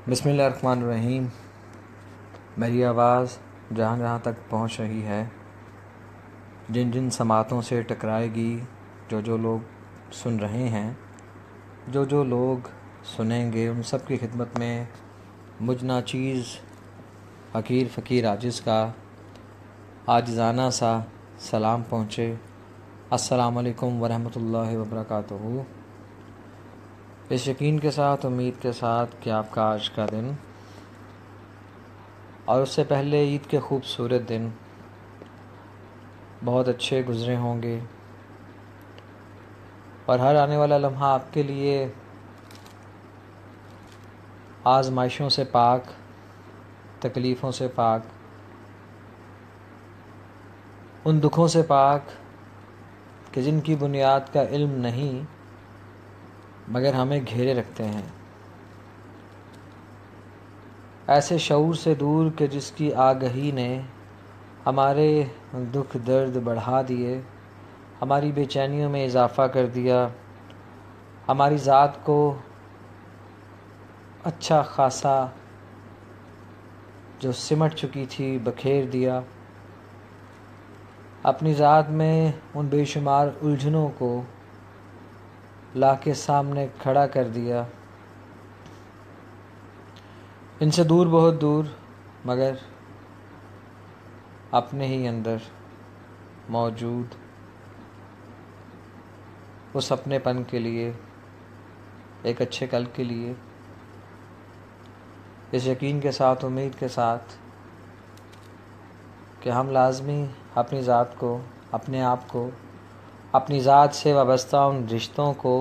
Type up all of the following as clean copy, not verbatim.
بسم اللہ الرحمن الرحیم۔ میری آواز جہاں جہاں تک پہنچ رہی ہے، جن جن سماعتوں سے ٹکرائے گی، جو لوگ سن رہے ہیں، جو لوگ سنیں گے، ان سب کی خدمت میں مجھ ناچیز حقیر فقیر عاجز کا عاجزانہ سا سلام پہنچے۔ السلام علیکم ورحمۃ اللہ وبرکاتہ۔ اس یقین کے ساتھ، امید کے ساتھ کہ آپ کا آج کا دن اور اس سے پہلے عید کے خوبصورت دن بہت اچھے گزرے ہوں گے، اور ہر آنے والا لمحہ آپ کے لیے آزمائشوں سے پاک، تکلیفوں سے پاک، ان دکھوں سے پاک کہ جن کی بنیاد کا علم نہیں مگر ہمیں گھیرے رکھتے ہیں، ایسے شعور سے دور کہ جس کی آگہی نے ہمارے دکھ درد بڑھا دیے، ہماری بے چینیوں میں اضافہ کر دیا، ہماری ذات کو اچھا خاصا جو سمٹ چکی تھی بکھیر دیا، اپنی ذات میں ان بے شمار الجھنوں کو لا کے سامنے کھڑا کر دیا، ان سے دور، بہت دور، مگر اپنے ہی اندر موجود اس اپنے پن کے لیے، ایک اچھے کل کے لیے، اس یقین کے ساتھ، امید کے ساتھ کہ ہم لازمی اپنی ذات کو، اپنے آپ کو، اپنی ذات سے وابستہ ان رشتوں کو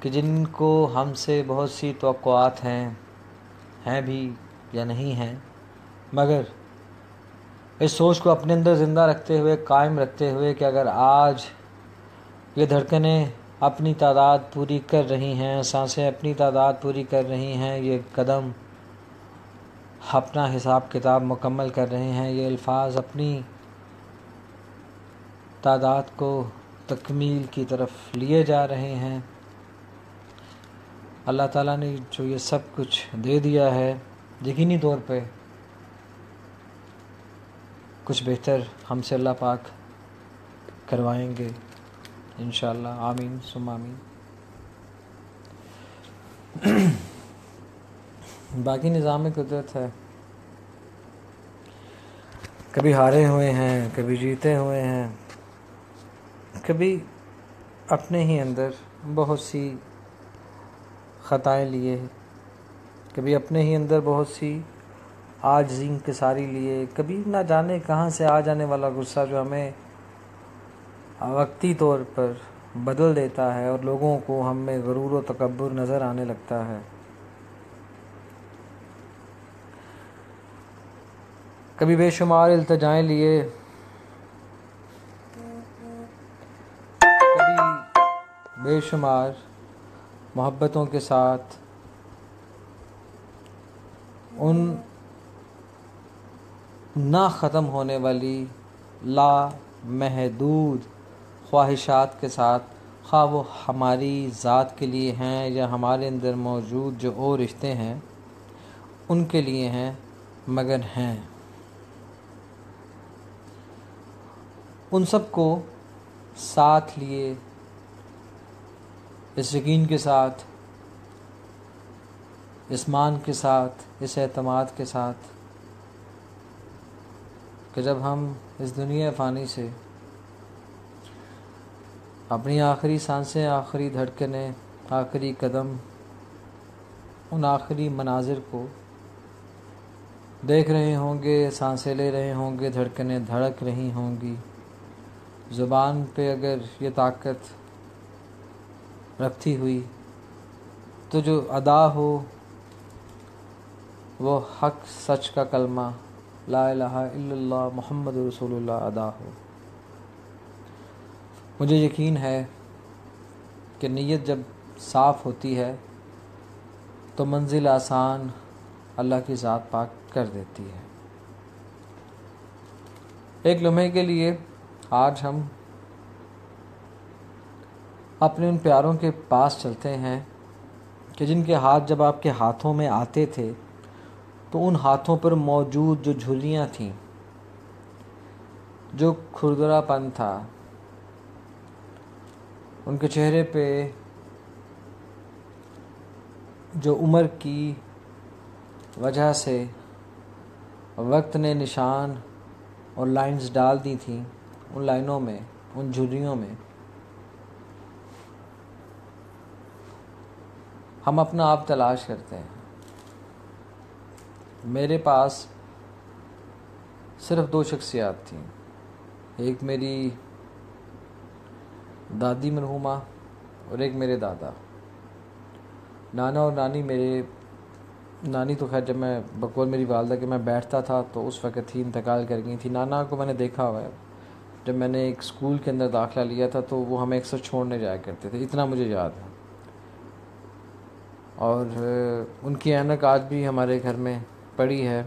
کہ جن کو ہم سے بہت سی توقعات ہیں بھی یا نہیں ہیں، مگر اس سوچ کو اپنے اندر زندہ رکھتے ہوئے، قائم رکھتے ہوئے کہ اگر آج یہ دھڑکنیں اپنی تعداد پوری کر رہی ہیں، سانسیں اپنی تعداد پوری کر رہی ہیں، یہ قدم اپنا حساب کتاب مکمل کر رہے ہیں، یہ الفاظ اپنی تعداد کو تکمیل کی طرف لیے جا رہے ہیں، اللہ تعالیٰ نے جو یہ سب کچھ دے دیا ہے، یقینی طور پہ کچھ بہتر ہم سے اللہ پاک کروائیں گے انشاءاللہ، آمین ثم آمین۔ باقی نظام قدرت ہے، کبھی ہارے ہوئے ہیں، کبھی جیتے ہوئے ہیں، کبھی اپنے ہی اندر بہت سی خطائیں لیے، کبھی اپنے ہی اندر بہت سی عاجزی انکساری لیے، کبھی نہ جانے کہاں سے آ جانے والا غصہ جو ہمیں وقتی طور پر بدل دیتا ہے اور لوگوں کو ہم میں غرور و تکبر نظر آنے لگتا ہے، کبھی بے شمار التجائیں لیے، کبھی بے شمار محبتوں کے ساتھ ان نہ ختم ہونے والی لا محدود خواہشات کے ساتھ، خواہ وہ ہماری ذات کے لیے ہیں یا ہمارے اندر موجود جو اور رشتے ہیں ان کے لیے ہیں، مگر ہیں، ان سب کو ساتھ لیے، اس یقین کے ساتھ، اس مان کے ساتھ، اس اعتماد کے ساتھ کہ جب ہم اس دنیا فانی سے اپنی آخری سانسیں، آخری دھڑکنیں، آخری قدم، ان آخری مناظر کو دیکھ رہے ہوں گے، سانسیں لے رہے ہوں گے، دھڑکنیں دھڑک رہی ہوں گی، زبان پہ اگر یہ طاقت رکھتی ہوئی تو جو ادا ہو وہ حق سچ کا کلمہ لا الہ الا اللہ محمد رسول اللہ ادا ہو۔ مجھے یقین ہے کہ نیت جب صاف ہوتی ہے تو منزل آسان اللہ کی ذات پاک کر دیتی ہے۔ ایک لمحے کے لیے آج ہم اپنے ان پیاروں کے پاس چلتے ہیں کہ جن کے ہاتھ جب آپ کے ہاتھوں میں آتے تھے تو ان ہاتھوں پر موجود جو جھریاں تھیں، جو کھردرا پن تھا، ان کے چہرے پہ جو عمر کی وجہ سے وقت نے نشان اور لائنز ڈال دی تھیں، ان لائنوں میں، ان جھریوں میں ہم اپنا آپ تلاش کرتے ہیں۔ میرے پاس صرف 2 شخصیات تھیں، ایک میری دادی مرحومہ اور ایک میرے دادا۔ نانا اور نانی، میرے نانی تو خیر جب میں بقول میری والدہ کہ میں بیٹھتا تھا تو اس وقت ہی انتقال کر گئی تھی۔ نانا کو میں نے دیکھا ہوا ہے، جب میں نے ایک اسکول کے اندر داخلہ لیا تھا تو وہ ہمیں اکثر چھوڑنے جایا کرتے تھے، اتنا مجھے یاد ہے۔ اور ان کی اینک آج بھی ہمارے گھر میں پڑی ہے،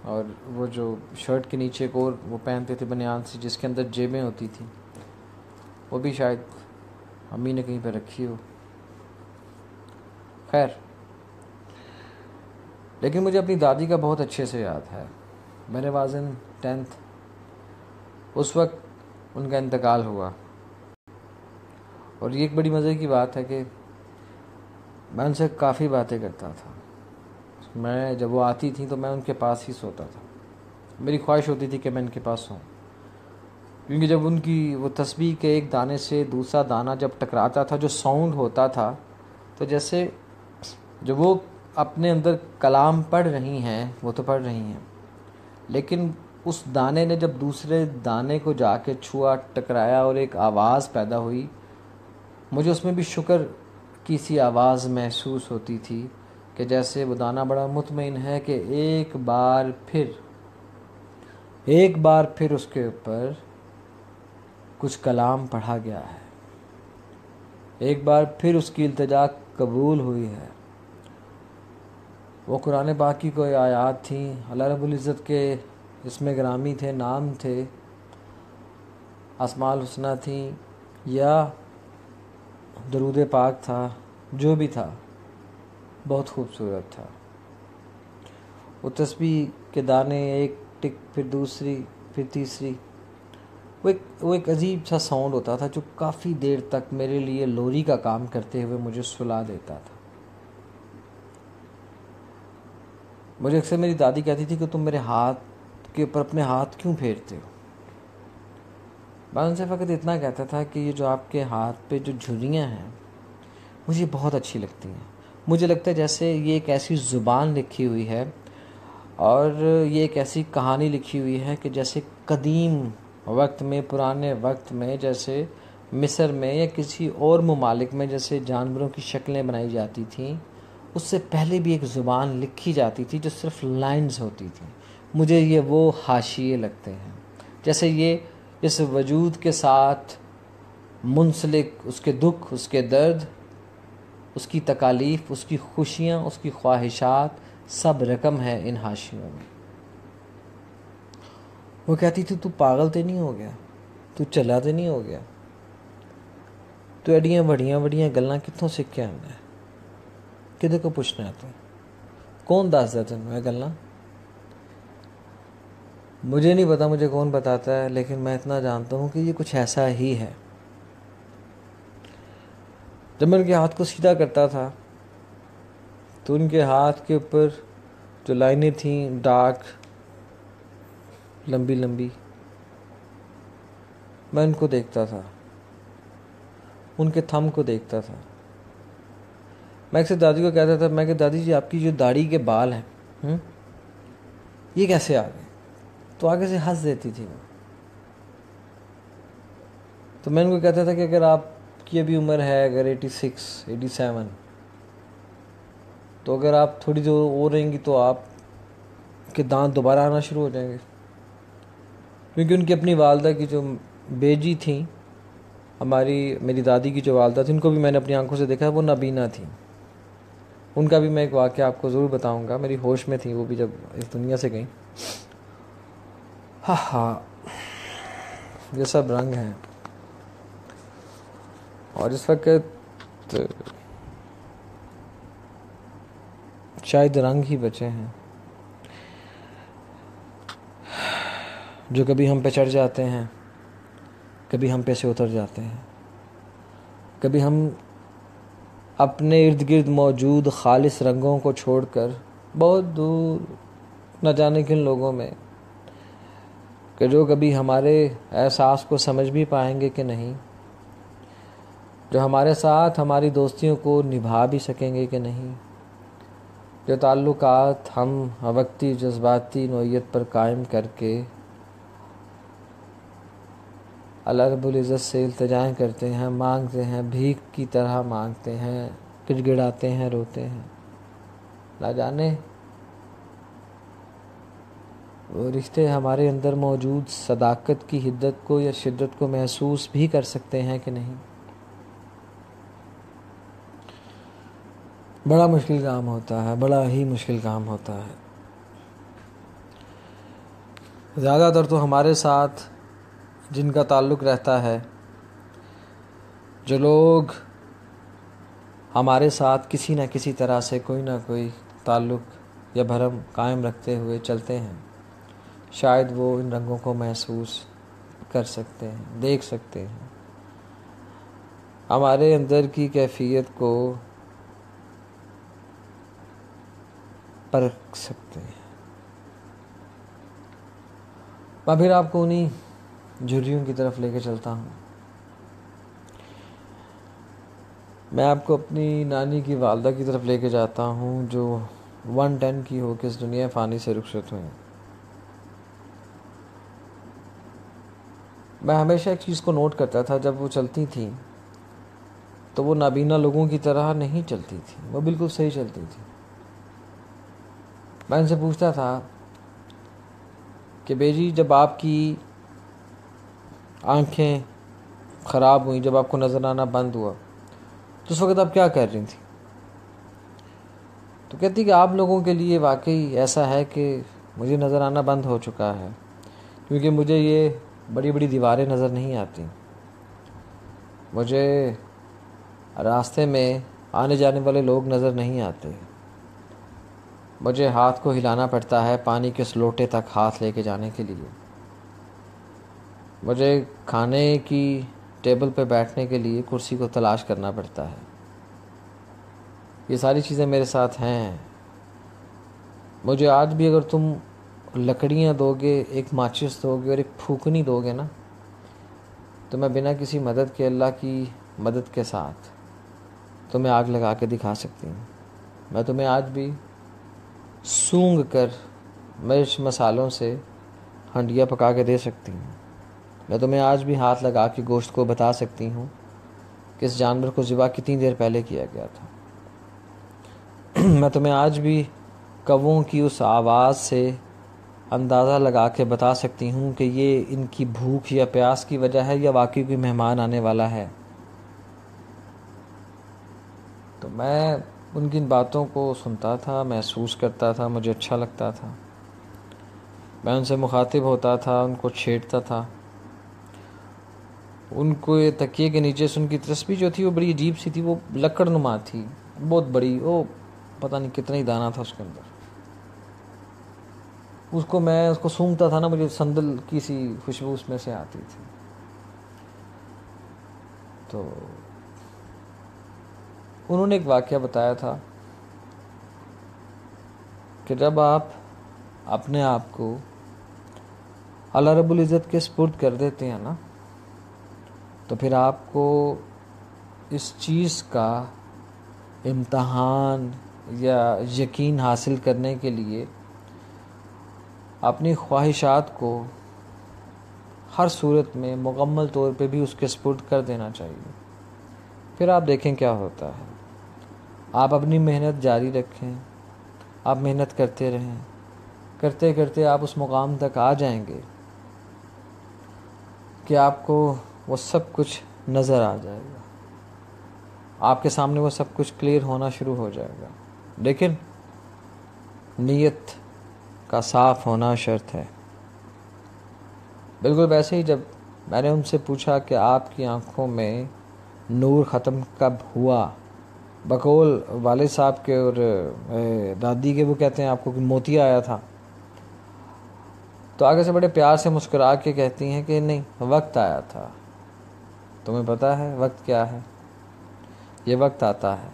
اور وہ جو شرٹ کے نیچے ایک اور وہ پہنتے تھے بنیان سی جس کے اندر جیبیں ہوتی تھیں، وہ بھی شاید امی نے کہیں پہ رکھی ہو۔ خیر، لیکن مجھے اپنی دادی کا بہت اچھے سے یاد ہے۔ میرے وازن 10th، اس وقت ان کا انتقال ہوا، اور یہ ایک بڑی مزے کی بات ہے کہ میں ان سے کافی باتیں کرتا تھا۔ میں جب وہ آتی تھیں تو میں ان کے پاس ہی سوتا تھا، میری خواہش ہوتی تھی کہ میں ان کے پاس سوں، کیونکہ جب ان کی وہ تسبیح کے ایک دانے سے دوسرا دانہ جب ٹکراتا تھا، جو ساؤنڈ ہوتا تھا، تو جیسے جو وہ اپنے اندر کلام پڑھ رہی ہیں، وہ تو پڑھ رہی ہیں، لیکن اس دانے نے جب دوسرے دانے کو جا کے چھوا، ٹکرایا اور ایک آواز پیدا ہوئی، مجھے اس میں بھی شکر کی سی آواز محسوس ہوتی تھی کہ جیسے وہ دانہ بڑا مطمئن ہے کہ ایک بار پھر اس کے اوپر کچھ کلام پڑھا گیا ہے، ایک بار پھر اس کی التجا قبول ہوئی ہے۔ وہ قرآن پاک کی کوئی آیات تھیں، اللہ رب العزت کے اسم گرامی تھے، نام تھے، اسماء الحسنی تھیں، یا درود پاک تھا، جو بھی تھا بہت خوبصورت تھا۔ وہ تسبیح کے دانے، ایک ٹک، پھر دوسری، پھر تیسری، وہ ایک عجیب سا ساؤنڈ ہوتا تھا جو کافی دیر تک میرے لیے لوری کا کام کرتے ہوئے مجھے سلا دیتا تھا۔ مجھے اکثر میری دادی کہتی تھی کہ تم میرے ہاتھ کے اوپر اپنے ہاتھ کیوں پھیرتے ہو؟ میں ان سے فقط اتنا کہتا تھا کہ یہ جو آپ کے ہاتھ پہ جو جھریاں ہیں مجھے بہت اچھی لگتی ہیں۔ مجھے لگتا ہے جیسے یہ ایک ایسی زبان لکھی ہوئی ہے، اور یہ ایک ایسی کہانی لکھی ہوئی ہے کہ جیسے قدیم وقت میں، پرانے وقت میں، جیسے مصر میں یا کسی اور ممالک میں جیسے جانوروں کی شکلیں بنائی جاتی تھیں، اس سے پہلے بھی ایک زبان لکھی جاتی تھی جو صرف لائنز ہوتی تھیں۔ مجھے یہ وہ حاشیے لگتے ہیں، جیسے یہ اس وجود کے ساتھ منسلک، اس کے دکھ، اس کے درد، اس کی تکالیف، اس کی خوشیاں، اس کی خواہشات، سب رقم ہے ان حاشیوں میں۔ وہ کہتی تھی تو پاگل تے نہیں ہو گیا، تو چلا تے نہیں ہو گیا، تو ایڈیاں وڑیاں گلاں کتوں سیکھ کے آنا ہے، کدے کو پوچھنا ہے، تو کون دسدا تینوں یہ گلاں؟ مجھے نہیں پتا مجھے کون بتاتا ہے، لیکن میں اتنا جانتا ہوں کہ یہ کچھ ایسا ہی ہے۔ جب میں ان کے ہاتھ کو سیدھا کرتا تھا تو ان کے ہاتھ کے اوپر جو لائنیں تھیں ڈارک، لمبی لمبی، میں ان کو دیکھتا تھا، ان کے تھم کو دیکھتا تھا۔ میں اکثر دادی کو کہتا تھا، میں کہ دادی جی آپ کی جو داڑھی کے بال ہیں یہ کیسے آ گئے؟ تو آگے سے ہنس دیتی تھی وہ۔ تو میں ان کو کہتا تھا کہ اگر آپ کی ابھی عمر ہے اگر 86 87، تو اگر آپ تھوڑی دیر اور رہیں گی تو آپ کے دانت دوبارہ آنا شروع ہو جائیں گے، کیونکہ ان کی اپنی والدہ کی جو بیجی تھیں، میری دادی کی جو والدہ تھی، ان کو بھی میں نے اپنی آنکھوں سے دیکھا، وہ نابینا تھیں۔ ان کا بھی میں ایک واقعہ آپ کو ضرور بتاؤں گا، میری ہوش میں تھیں وہ بھی جب اس دنیا سے گئیں۔ ہاں، یہ سب رنگ ہیں، اور اس وقت شاید رنگ ہی بچے ہیں جو کبھی ہم پہ چڑھ جاتے ہیں، کبھی ہم پہ سے اتر جاتے ہیں، کبھی ہم اپنے ارد گرد موجود خالص رنگوں کو چھوڑ کر بہت دور نہ جانے کن لوگوں میں، کہ جو کبھی ہمارے احساس کو سمجھ بھی پائیں گے کہ نہیں، جو ہمارے ساتھ ہماری دوستیوں کو نبھا بھی سکیں گے کہ نہیں، جو تعلقات ہم وقتی جذباتی نوعیت پر قائم کر کے اللہ رب العزت سے التجائیں کرتے ہیں، مانگتے ہیں، بھیک کی طرح مانگتے ہیں، گڑ گڑاتے ہیں، روتے ہیں، نہ جانے وہ رشتے ہمارے اندر موجود صداقت کی حدت کو یا شدت کو محسوس بھی کر سکتے ہیں کہ نہیں۔ بڑا مشکل کام ہوتا ہے، بڑا ہی مشکل کام ہوتا ہے۔ زیادہ تر تو ہمارے ساتھ جن کا تعلق رہتا ہے، جو لوگ ہمارے ساتھ کسی نہ کسی طرح سے کوئی نہ کوئی تعلق یا بھرم قائم رکھتے ہوئے چلتے ہیں، شاید وہ ان رنگوں کو محسوس کر سکتے ہیں، دیکھ سکتے ہیں، ہمارے اندر کی کیفیت کو پرکھ سکتے ہیں۔ میں پھر آپ کو انہی جھریوں کی طرف لے کے چلتا ہوں۔ میں آپ کو اپنی نانی کی والدہ کی طرف لے کے جاتا ہوں، جو 110 کی ہو کے اس دنیا فانی سے رخصت ہوئیں۔ میں ہمیشہ ایک چیز کو نوٹ کرتا تھا، جب وہ چلتی تھیں تو وہ نابینا لوگوں کی طرح نہیں چلتی تھی، وہ بالکل صحیح چلتی تھی۔ میں ان سے پوچھتا تھا کہ بیجی، جب آپ کی آنکھیں خراب ہوئیں، جب آپ کو نظر آنا بند ہوا، تو اس وقت آپ کیا کر رہی تھیں؟ تو کہتی کہ آپ لوگوں کے لیے واقعی ایسا ہے کہ مجھے نظر آنا بند ہو چکا ہے، کیونکہ مجھے یہ بڑی بڑی دیواریں نظر نہیں آتی، مجھے راستے میں آنے جانے والے لوگ نظر نہیں آتے، مجھے ہاتھ کو ہلانا پڑتا ہے پانی کے اس لوٹے تک ہاتھ لے کے جانے کے لیے، مجھے کھانے کی ٹیبل پہ بیٹھنے کے لیے کرسی کو تلاش کرنا پڑتا ہے۔ یہ ساری چیزیں میرے ساتھ ہیں۔ مجھے آج بھی اگر تم لکڑیاں دو گے، ایک ماچس دو گے اور ایک پھونکنی دو گے نا، تو میں بنا کسی مدد کے، اللہ کی مدد کے ساتھ تمہیں آگ لگا کے دکھا سکتی ہوں۔ میں تمہیں آج بھی سونگھ کر مرچ مسالوں سے ہنڈیا پکا کے دے سکتی ہوں۔ میں تمہیں آج بھی ہاتھ لگا کے گوشت کو بتا سکتی ہوں کہ اس جانور کو ذبح کتنی دیر پہلے کیا گیا تھا۔ میں تمہیں آج بھی کووں کی اس آواز سے اندازہ لگا کے بتا سکتی ہوں کہ یہ ان کی بھوک یا پیاس کی وجہ ہے یا واقعی کوئی مہمان آنے والا ہے۔ تو میں ان کی باتوں کو سنتا تھا، محسوس کرتا تھا، مجھے اچھا لگتا تھا۔ میں ان سے مخاطب ہوتا تھا، ان کو چھیڑتا تھا۔ ان کو تکیے کے نیچے سے ان کی تسبیح جو تھی وہ بڑی عجیب سی تھی، وہ لکڑ نما تھی، بہت بڑی، وہ پتہ نہیں کتنا ہی دانہ تھا اس کے اندر۔ میں اس کو سونگھتا تھا نا، مجھے سندل کی سی خوشبو اس میں سے آتی تھی۔ تو انہوں نے ایک واقعہ بتایا تھا کہ جب آپ اپنے آپ کو اللہ رب العزت کے سپرد کر دیتے ہیں نا، تو پھر آپ کو اس چیز کا امتحان یا یقین حاصل کرنے کے لیے اپنی خواہشات کو ہر صورت میں مکمل طور پہ بھی اس کے سپرد کر دینا چاہیے۔ پھر آپ دیکھیں کیا ہوتا ہے۔ آپ اپنی محنت جاری رکھیں، آپ محنت کرتے رہیں، کرتے کرتے آپ اس مقام تک آ جائیں گے کہ آپ کو وہ سب کچھ نظر آ جائے گا، آپ کے سامنے وہ سب کچھ کلیئر ہونا شروع ہو جائے گا، لیکن نیت کا صاف ہونا شرط ہے۔ بالکل ویسے ہی جب میں نے ان سے پوچھا کہ آپ کی آنکھوں میں نور ختم کب ہوا، بقول والد صاحب کے اور دادی کے، وہ کہتے ہیں آپ کو کہ موتی آیا تھا، تو آگے سے بڑے پیار سے مسکرا کے کہتی ہیں کہ نہیں، وقت آیا تھا۔ تمہیں پتہ ہے وقت کیا ہے؟ یہ وقت آتا ہے،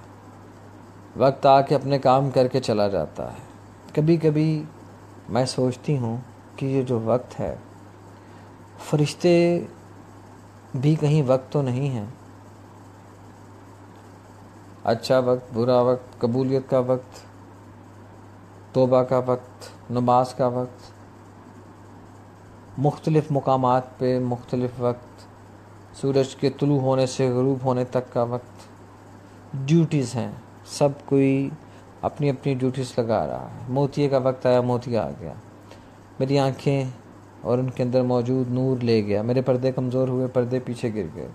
وقت آ کے اپنے کام کر کے چلا جاتا ہے۔ کبھی کبھی میں سوچتی ہوں کہ یہ جو وقت ہے، فرشتے بھی کہیں وقت تو نہیں ہیں؟ اچھا وقت، برا وقت، قبولیت کا وقت، توبہ کا وقت، نماز کا وقت، مختلف مقامات پہ مختلف وقت، سورج کے طلوع ہونے سے غروب ہونے تک کا وقت، ڈیوٹیز ہیں، سب کوئی اپنی اپنی ڈیوٹیز لگا رہا ہے۔ موتیے کا وقت آیا، موتی آ گیا، میری آنکھیں اور ان کے اندر موجود نور لے گیا، میرے پردے کمزور ہوئے، پردے پیچھے گر گئے،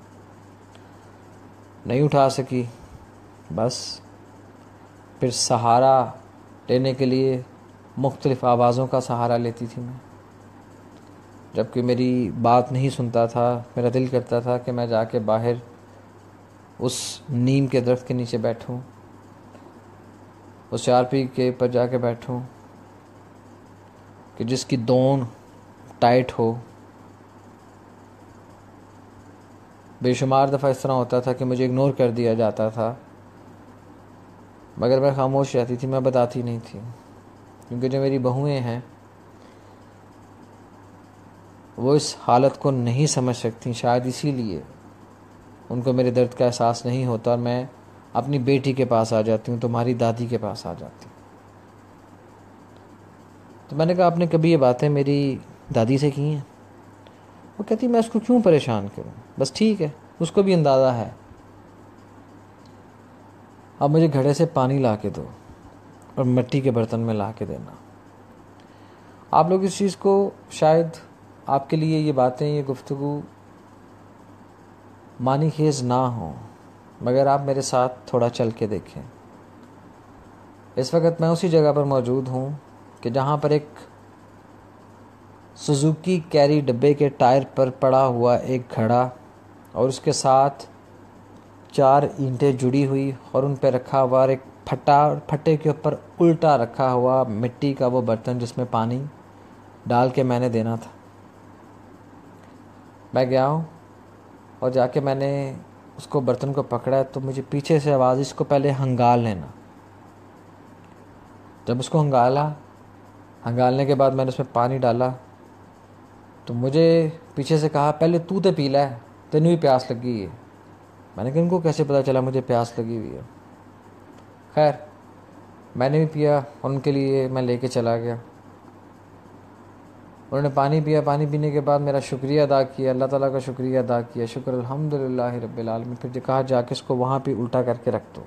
نہیں اٹھا سکی، بس پھر سہارا لینے کے لیے مختلف آوازوں کا سہارا لیتی تھی میں، جبکہ میری بات نہیں سنتا تھا۔ میرا دل کرتا تھا کہ میں جا کے باہر اس نیم کے درخت کے نیچے بیٹھوں، اس چارپی کے پر جا کے بیٹھوں کہ جس کی دون ٹائٹ ہو۔ بے شمار دفعہ اس طرح ہوتا تھا کہ مجھے اگنور کر دیا جاتا تھا، مگر میں خاموش رہتی تھی، میں بتاتی نہیں تھی، کیونکہ جو میری بہویں ہیں وہ اس حالت کو نہیں سمجھ سکتی، شاید اسی لیے ان کو میرے درد کا احساس نہیں ہوتا، اور میں اپنی بیٹی کے پاس آ جاتی ہوں، تمہاری دادی کے پاس آ جاتی ہوں۔ تو میں نے کہا آپ نے کبھی یہ باتیں میری دادی سے کی ہیں؟ وہ کہتی میں اس کو کیوں پریشان کروں، بس ٹھیک ہے، اس کو بھی اندازہ ہے، اب مجھے گھڑے سے پانی لا کے دو اور مٹی کے برتن میں لا کے دینا۔ آپ لوگ اس چیز کو، شاید آپ کے لیے یہ باتیں، یہ گفتگو معنی خیز نہ ہوں، مگر آپ میرے ساتھ تھوڑا چل کے دیکھیں۔ اس وقت میں اسی جگہ پر موجود ہوں کہ جہاں پر ایک سوزوکی کیری ڈبے کے ٹائر پر پڑا ہوا ایک گھڑا اور اس کے ساتھ 4 اینٹیں جڑی ہوئی، اور ان پہ رکھا ہوا ایک پھٹے کے اوپر الٹا رکھا ہوا مٹی کا وہ برتن جس میں پانی ڈال کے میں نے دینا تھا۔ میں گیا ہوں اور جا کے میں نے اس کو برتن کو پکڑا، تو مجھے پیچھے سے آواز، اس کو پہلے ہنگال لینا۔ جب اس کو ہنگالنے کے بعد میں نے اس میں پانی ڈالا، تو مجھے پیچھے سے کہا پہلے تو تے پی لے، تینوں بھی پیاس لگی ہے۔ میں نے کہا ان کو کیسے پتہ چلا مجھے پیاس لگی ہوئی ہے؟ خیر میں نے بھی پیا، اور ان کے لیے میں لے کے چلا گیا۔ انہوں نے پانی پیا، پانی پینے کے بعد میرا شکریہ ادا کیا، اللہ تعالیٰ کا شکریہ ادا کیا، شکر الحمدللہ رب العالمین۔ پھر کہا جا کے اس کو وہاں پہ الٹا کر کے رکھ دو۔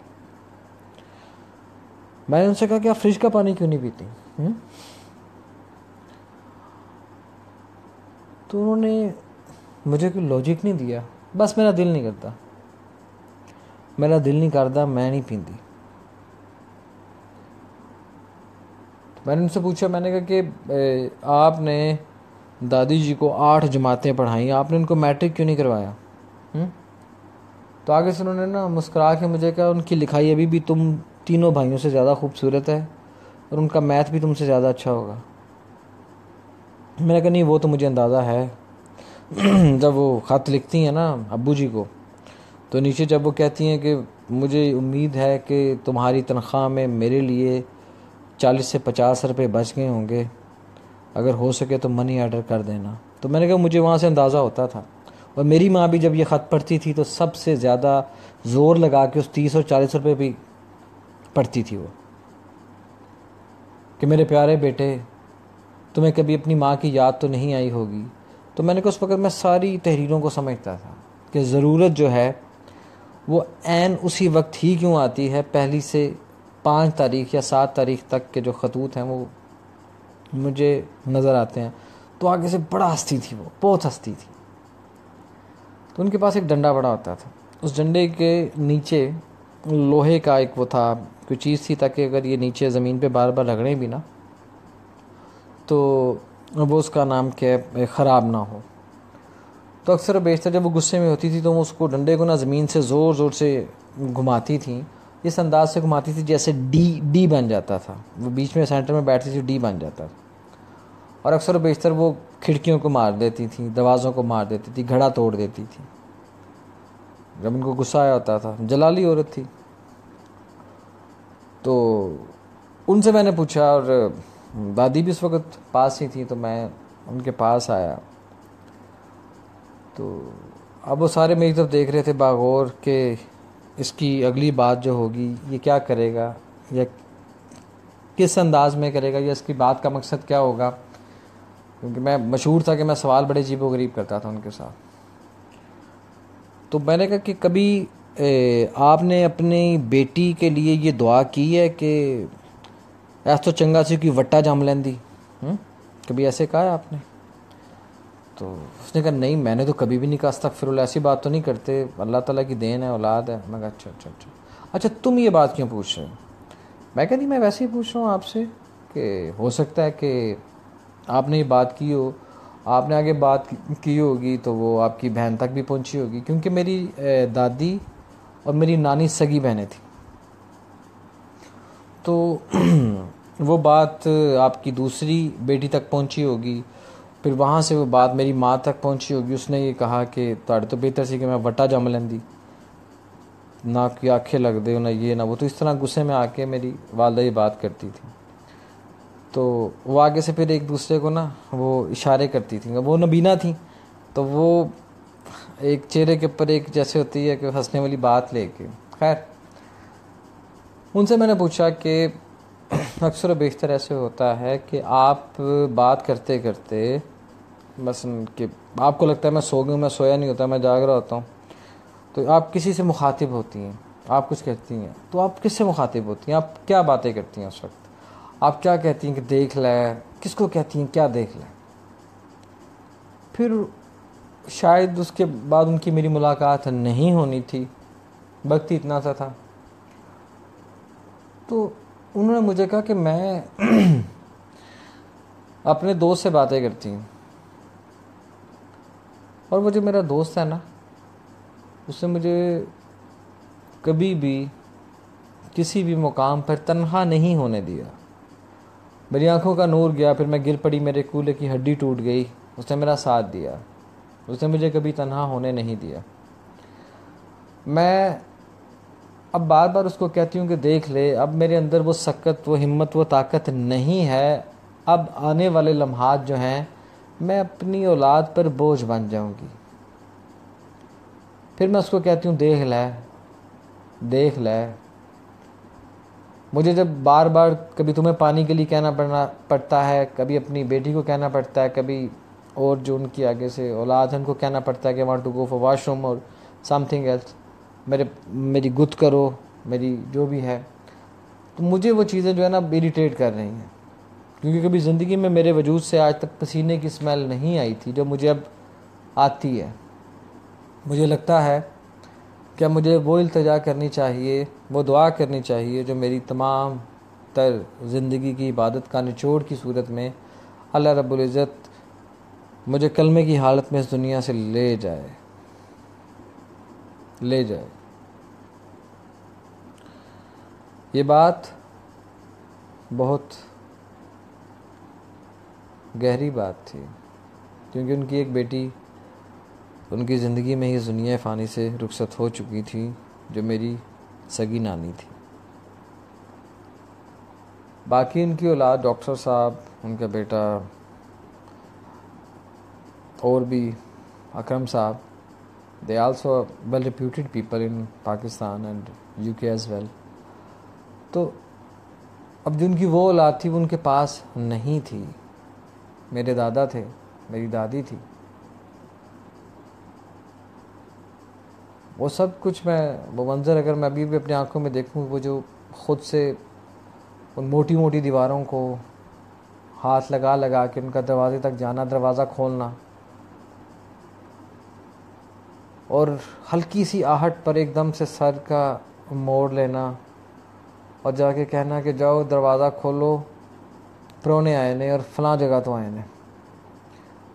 میں نے ان سے کہا کہ آپ فریج کا پانی کیوں نہیں پیتی؟ تو انہوں نے مجھے کوئی لاجک نہیں دیا، بس میرا دل نہیں کرتا، میرا دل نہیں کرتا، میں نہیں پیندی۔ میں نے ان سے پوچھا، میں نے کہا کہ آپ نے دادی جی کو 8 جماعتیں پڑھائیں، آپ نے ان کو میٹرک کیوں نہیں کروایا؟ تو آگے سے انہوں نے مسکرا کے مجھے کہا ان کی لکھائی ابھی بھی تم تینوں بھائیوں سے زیادہ خوبصورت ہے، اور ان کا میتھ بھی تم سے زیادہ اچھا ہوگا۔ میں نے کہا نہیں، وہ تو مجھے اندازہ ہے۔ جب وہ خط لکھتی ہیں نا ابو جی کو، تو نیچے جب وہ کہتی ہیں کہ مجھے امید ہے کہ تمہاری تنخواہ میں میرے لیے 40 سے 50 روپے بچ گئے ہوں گے، اگر ہو سکے تو منی آرڈر کر دینا۔ تو میں نے کہا مجھے وہاں سے اندازہ ہوتا تھا، اور میری ماں بھی جب یہ خط پڑھتی تھی تو سب سے زیادہ زور لگا کے اس 30 اور 40 روپے بھی پڑھتی تھی وہ، کہ میرے پیارے بیٹے تمہیں کبھی اپنی ماں کی یاد تو نہیں آئی ہوگی۔ تو میں نے کہا اس وقت میں ساری تحریروں کو سمجھتا تھا کہ ضرورت جو ہے وہ عین اسی وقت ہی کیوں آتی ہے، پہلی سے 5 تاریخ یا 7 تاریخ تک کے جو خطوط ہیں وہ مجھے نظر آتے ہیں۔ تو آگے سے بڑا ہستی تھی، وہ بہت ہستی تھی۔ تو ان کے پاس ایک ڈنڈا بڑا ہوتا تھا، اس ڈنڈے کے نیچے لوہے کا ایک وہ تھا، کوئی چیز تھی تاکہ اگر یہ نیچے زمین پہ بار بار رگڑیں بھی نا تو وہ اس کا نام کہ خراب نہ ہو۔ تو اکثر و بیشتر جب وہ غصے میں ہوتی تھی تو وہ اس کو ڈنڈے کو نا زمین سے زور زور سے گھماتی تھیں، اس انداز سے گھماتی تھی جیسے ڈی بن جاتا تھا، وہ بیچ میں سینٹر میں بیٹھتی تھی، ڈی بن جاتا تھا. اور اکثر و بیشتر وہ کھڑکیوں کو مار دیتی تھیں، دروازوں کو مار دیتی تھی، گھڑا توڑ دیتی تھی جب ان کو غصہ آیا ہوتا تھا. جلالی عورت تھی. تو ان سے میں نے پوچھا، اور دادی بھی اس وقت پاس ہی تھی، تو میں ان کے پاس آیا. تو اب وہ سارے میری طرف دیکھ رہے تھے باغور کہ اس کی اگلی بات جو ہوگی یہ کیا کرے گا، یا کس انداز میں کرے گا، یا اس کی بات کا مقصد کیا ہوگا. کیونکہ میں مشہور تھا کہ میں سوال بڑے عجیب و غریب کرتا تھا ان کے ساتھ. تو میں نے کہا کہ کبھی آپ نے اپنی بیٹی کے لیے یہ دعا کی ہے کہ ایس تو چنگا سی کوئی وٹا جم لیندی، کبھی ایسے کہا ہے آپ نے؟ تو اس نے کہا نہیں، میں نے تو کبھی بھی نہیں کہا، استغفراللہ، ایسی بات تو نہیں کرتے، اللہ تعالیٰ کی دین ہے، اولاد ہے. میں کہا اچھا تم یہ بات کیوں پوچھ رہے ہو؟ میں کہا نہیں، میں ویسے ہی پوچھ رہا ہوں آپ سے کہ ہو سکتا ہے کہ آپ نے یہ بات کی ہو، آپ نے آگے بات کی ہوگی تو وہ آپ کی بہن تک بھی پہنچی ہوگی. کیونکہ میری دادی اور میری نانی سگی بہنیں تھیں، تو وہ بات آپ کی دوسری بیٹی تک پہنچی ہوگی، پھر وہاں سے وہ بات میری ماں تک پہنچی ہوگی. اس نے یہ کہا کہ تاڑے تو بہتر سی کہ میں وٹا جم لیندی، نہ کہ آنکھیں لگ دے، نہ یہ نہ وہ. تو اس طرح غصے میں آ کے میری والدہ یہ بات کرتی تھی. تو وہ آگے سے پھر ایک دوسرے کو نا وہ اشارے کرتی تھیں. وہ نبینا تھیں، تو وہ ایک چہرے کے اوپر ایک جیسے ہوتی ہے کہ ہنسنے والی بات لے کے. خیر، ان سے میں نے پوچھا کہ اکثر و بیشتر ایسے ہوتا ہے کہ آپ بات کرتے کرتے مثلا کہ آپ کو لگتا ہے میں سو گئی ہوں، میں سویا نہیں ہوتا، میں جاگ رہا ہوتا ہوں، تو آپ کسی سے مخاطب ہوتی ہیں، آپ کچھ کہتی ہیں، تو آپ کس سے مخاطب ہوتی ہیں؟ آپ کیا باتیں کرتی ہیں اس وقت؟ آپ کیا کہتی ہیں کہ دیکھ لے؟ کس کو کہتی ہیں کیا دیکھ لے؟ پھر شاید اس کے بعد ان کی میری ملاقات نہیں ہونی تھی، وقت ہی اتنا سا تھا. تو انہوں نے مجھے کہا کہ میں اپنے دوست سے باتیں کرتی ہوں، اور وہ جو میرا دوست ہے نا، اس نے مجھے کبھی بھی کسی بھی مقام پر تنہا نہیں ہونے دیا. میری آنکھوں کا نور گیا، پھر میں گر پڑی، میرے کولے کی ہڈی ٹوٹ گئی، اس نے میرا ساتھ دیا، اس نے مجھے کبھی تنہا ہونے نہیں دیا. میں اب بار بار اس کو کہتی ہوں کہ دیکھ لے، اب میرے اندر وہ سکت، وہ ہمت، وہ طاقت نہیں ہے. اب آنے والے لمحات جو ہیں میں اپنی اولاد پر بوجھ بن جاؤں گی. پھر میں اس کو کہتی ہوں دیکھ لے، دیکھ لے. مجھے جب بار بار کبھی تمہیں پانی کے لیے کہنا پڑتا ہے، کبھی اپنی بیٹی کو کہنا پڑتا ہے، کبھی اور جو ان کی آگے سے اولاد ہے ان کو کہنا پڑتا ہے کہ want to go for washroom اور سم تھنگ ایلس، میری گت کرو، میری جو بھی ہے. تو مجھے وہ چیزیں جو ہے نا اریٹیٹ کر رہی ہیں، کیونکہ کبھی زندگی میں میرے وجود سے آج تک پسینے کی اسمیل نہیں آئی تھی جو مجھے اب آتی ہے. مجھے لگتا ہے کہ مجھے وہ التجا کرنی چاہیے، وہ دعا کرنی چاہیے جو میری تمام تر زندگی کی عبادت کا نچوڑ کی صورت میں اللہ رب العزت مجھے کلمے کی حالت میں اس دنیا سے لے جائے. یہ بات بہت گہری بات تھی، کیونکہ ان کی ایک بیٹی ان کی زندگی میں ہی اس دنیا فانی سے رخصت ہو چکی تھی، جو میری سگی نانی تھی. باقی ان کی اولاد، ڈاکٹر صاحب، ان کا بیٹا، اور بھی اکرم صاحب، they also are well reputed people in Pakistan and UK as well. تو اب جو ان کی وہ اولاد تھی وہ ان کے پاس نہیں تھی. میرے دادا تھے، میری دادی تھی، وہ سب کچھ وہ منظر اگر میں ابھی بھی اپنی آنکھوں میں دیکھوں، وہ جو خود سے ان موٹی موٹی دیواروں کو ہاتھ لگا لگا کے ان کا دروازے تک جانا، دروازہ کھولنا، اور ہلکی سی آہٹ پر ایک دم سے سر کا موڑ لینا اور جا کے کہنا کہ جاؤ دروازہ کھولو، پرونے آئے نے اور فلاں جگہ تو آئے نے.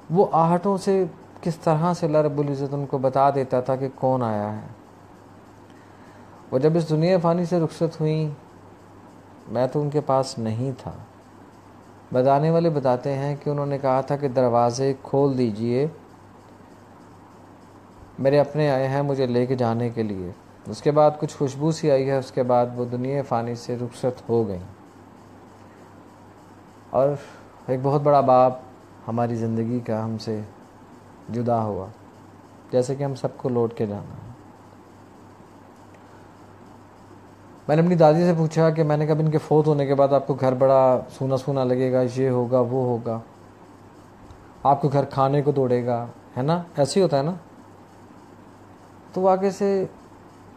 وہ آہٹوں سے کس طرح سے اللہ رب العزت ان کو بتا دیتا تھا کہ کون آیا ہے. وہ جب اس دنیا فانی سے رخصت ہوئیں میں تو ان کے پاس نہیں تھا۔ بتانے والے بتاتے ہیں کہ انہوں نے کہا تھا کہ دروازے کھول دیجئے، میرے اپنے آئے ہیں مجھے لے کے جانے کے لیے۔ اس کے بعد کچھ خوشبو سی آئی ہے، اس کے بعد وہ دنیا فانی سے رخصت ہو گئیں، اور ایک بہت بڑا باب ہماری زندگی کا ہم سے جدا ہوا، جیسے کہ ہم سب کو لوٹ کے جانا ہے۔ میں نے اپنی دادی سے پوچھا کہ میں نے کب ان کے فوت ہونے کے بعد آپ کو گھر بڑا سونا سونا لگے گا، یہ ہوگا وہ ہوگا، آپ کو گھر کھانے کو دوڑے گا، ہے نا، ایسے ہی ہوتا ہے نا۔ تو وہ آگے سے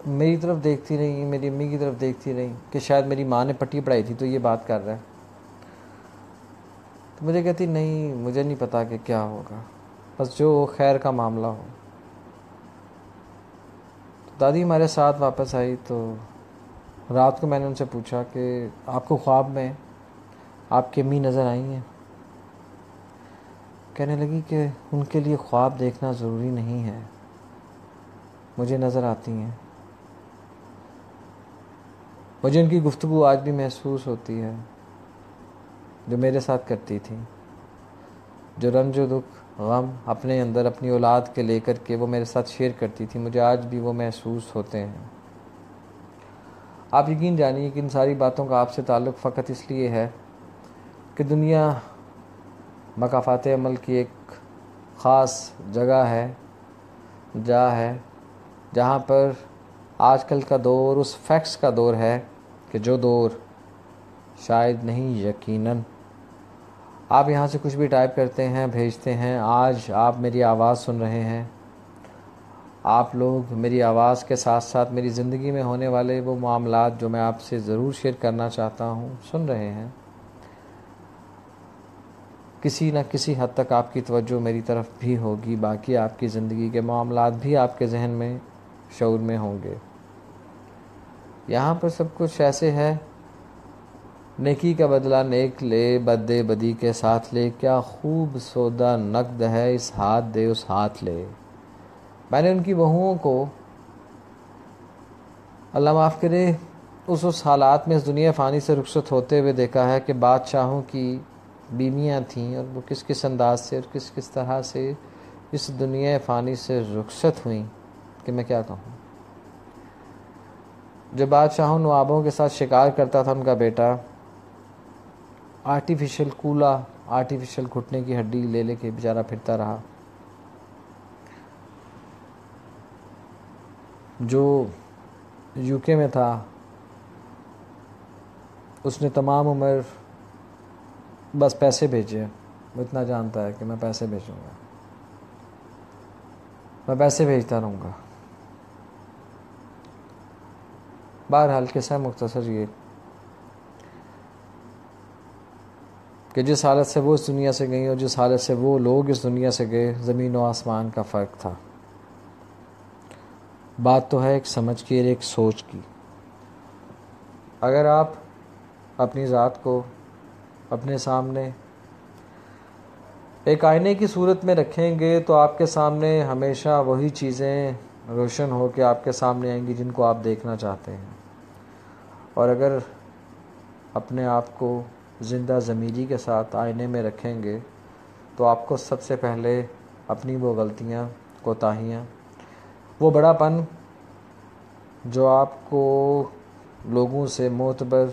میری طرف دیکھتی رہی، میری امی کی طرف دیکھتی رہی کہ شاید میری ماں نے پٹی پڑھائی تھی تو یہ بات کر رہا ہے۔ تو مجھے کہتی نہیں، مجھے نہیں پتا کہ کیا ہوگا، بس جو خیر کا معاملہ ہو۔ تو دادی ہمارے ساتھ واپس آئی تو رات کو میں نے ان سے پوچھا کہ آپ کو خواب میں آپ کی امی نظر آئی ہیں؟ کہنے لگی کہ ان کے لیے خواب دیکھنا ضروری نہیں ہے، مجھے نظر آتی ہیں۔ مجھے ان کی گفتگو آج بھی محسوس ہوتی ہے جو میرے ساتھ کرتی تھی، جو رنج و دکھ غم اپنے اندر اپنی اولاد کے لے کر کے وہ میرے ساتھ شیئر کرتی تھی، مجھے آج بھی وہ محسوس ہوتے ہیں۔ آپ یقین جانیے کہ ان ساری باتوں کا آپ سے تعلق فقط اس لیے ہے کہ دنیا مکافات عمل کی ایک خاص جگہ ہے، جہاں پر آج کل کا دور اس فیکٹس کا دور ہے کہ جو دور شاید نہیں، یقیناً آپ یہاں سے کچھ بھی ٹائپ کرتے ہیں بھیجتے ہیں، آج آپ میری آواز سن رہے ہیں، آپ لوگ میری آواز کے ساتھ ساتھ میری زندگی میں ہونے والے وہ معاملات جو میں آپ سے ضرور شیئر کرنا چاہتا ہوں سن رہے ہیں۔ کسی نہ کسی حد تک آپ کی توجہ میری طرف بھی ہوگی، باقی آپ کی زندگی کے معاملات بھی آپ کے ذہن میں شعور میں ہوں گے۔ یہاں پر سب کچھ ایسے ہے، نیکی کا بدلہ نیک لے، بدے بدی کے ساتھ لے، کیا خوب سودا نقد ہے، اس ہاتھ دے اس ہاتھ لے۔ میں نے ان کی بہوؤں کو اللہ معاف کرے اس حالات میں اس دنیا فانی سے رخصت ہوتے ہوئے دیکھا ہے کہ بادشاہوں کی بیویاں تھیں، اور وہ کس کس انداز سے اور کس کس طرح سے اس دنیا فانی سے رخصت ہوئیں کہ میں کیا کہوں۔ جو بادشاہوں نوابوں کے ساتھ شکار کرتا تھا ان کا بیٹا آرٹیفیشل کولا، آرٹیفیشل گھٹنے کی ہڈی لے لے کے بیچارہ پھرتا رہا۔ جو یو کے میں تھا اس نے تمام عمر بس پیسے بھیجے، وہ اتنا جانتا ہے کہ میں پیسے بھیجوں گا، میں پیسے بھیجتا رہوں گا۔ بہرحال قصہ مختصر یہ کہ جس حالت سے وہ اس دنیا سے گئیں اور جس حالت سے وہ لوگ اس دنیا سے گئے، زمین و آسمان کا فرق تھا۔ بات تو ہے ایک سمجھ کی اور ایک سوچ کی۔ اگر آپ اپنی ذات کو اپنے سامنے ایک آئینے کی صورت میں رکھیں گے تو آپ کے سامنے ہمیشہ وہی چیزیں روشن ہو کے آپ کے سامنے آئیں گی جن کو آپ دیکھنا چاہتے ہیں۔ اور اگر اپنے آپ کو زندہ ضمیری کے ساتھ آئینے میں رکھیں گے تو آپ کو سب سے پہلے اپنی وہ غلطیاں، کوتاہیاں، وہ بڑا پن جو آپ کو لوگوں سے معتبر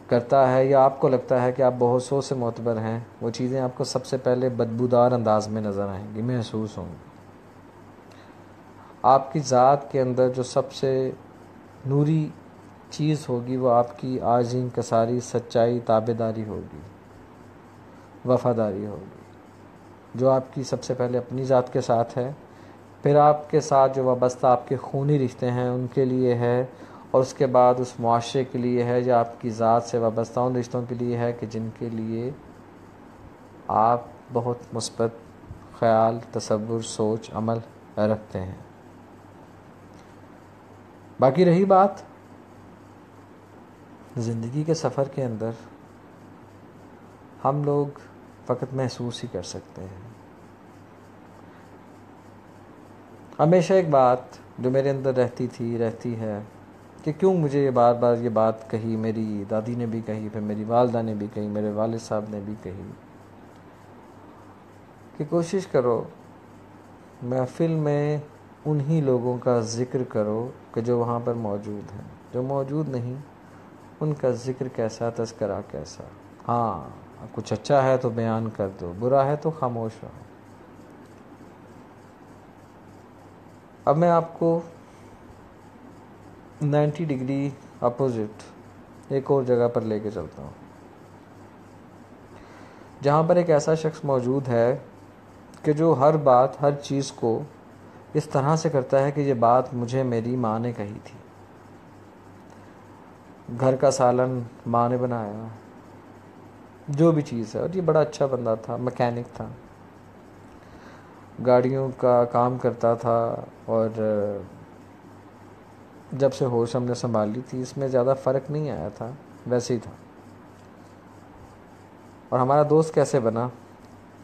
کرتا ہے یا آپ کو لگتا ہے کہ آپ بہت سو سے معتبر ہیں، وہ چیزیں آپ کو سب سے پہلے بدبودار انداز میں نظر آئیں گی، محسوس ہوں گی۔ آپ کی ذات کے اندر جو سب سے نوری چیز ہوگی وہ آپ کی عاجزی، انکساری، سچائی، تابعداری ہوگی، وفاداری ہوگی، جو آپ کی سب سے پہلے اپنی ذات کے ساتھ ہے، پھر آپ کے ساتھ جو وابستہ آپ کے خونی رشتے ہیں ان کے لیے ہے، اور اس کے بعد اس معاشرے کے لیے ہے، جو آپ کی ذات سے وابستہ ان رشتوں کے لیے ہے کہ جن کے لیے آپ بہت مثبت خیال، تصور، سوچ، عمل رکھتے ہیں۔ باقی رہی بات زندگی کے سفر کے اندر، ہم لوگ فقط محسوس ہی کر سکتے ہیں۔ ہمیشہ ایک بات جو میرے اندر رہتی ہے کہ کیوں مجھے یہ بار بار یہ بات کہی، میری دادی نے بھی کہی، پھر میری والدہ نے بھی کہی، میرے والد صاحب نے بھی کہی کہ کوشش کرو محفل میں انہی لوگوں کا ذکر کرو کہ جو وہاں پر موجود ہیں، جو موجود نہیں ان کا ذکر کیسا، تذکرہ کیسا۔ ہاں کچھ اچھا ہے تو بیان کر دو، برا ہے تو خاموش رہو۔ اب میں آپ کو 90 ڈگری اپوزٹ ایک اور جگہ پر لے کے چلتا ہوں، جہاں پر ایک ایسا شخص موجود ہے کہ جو ہر بات، ہر چیز کو اس طرح سے کرتا ہے کہ یہ بات مجھے میری ماں نے کہی تھی۔ گھر کا سالن ماں نے بنایا، جو بھی چیز ہے، اور یہ بڑا اچھا بندہ تھا، میکینک تھا، گاڑیوں کا کام کرتا تھا، اور جب سے ہوش ہم نے سنبھالی تھی اس میں زیادہ فرق نہیں آیا تھا، ویسے ہی تھا۔ اور ہمارا دوست کیسے بنا؟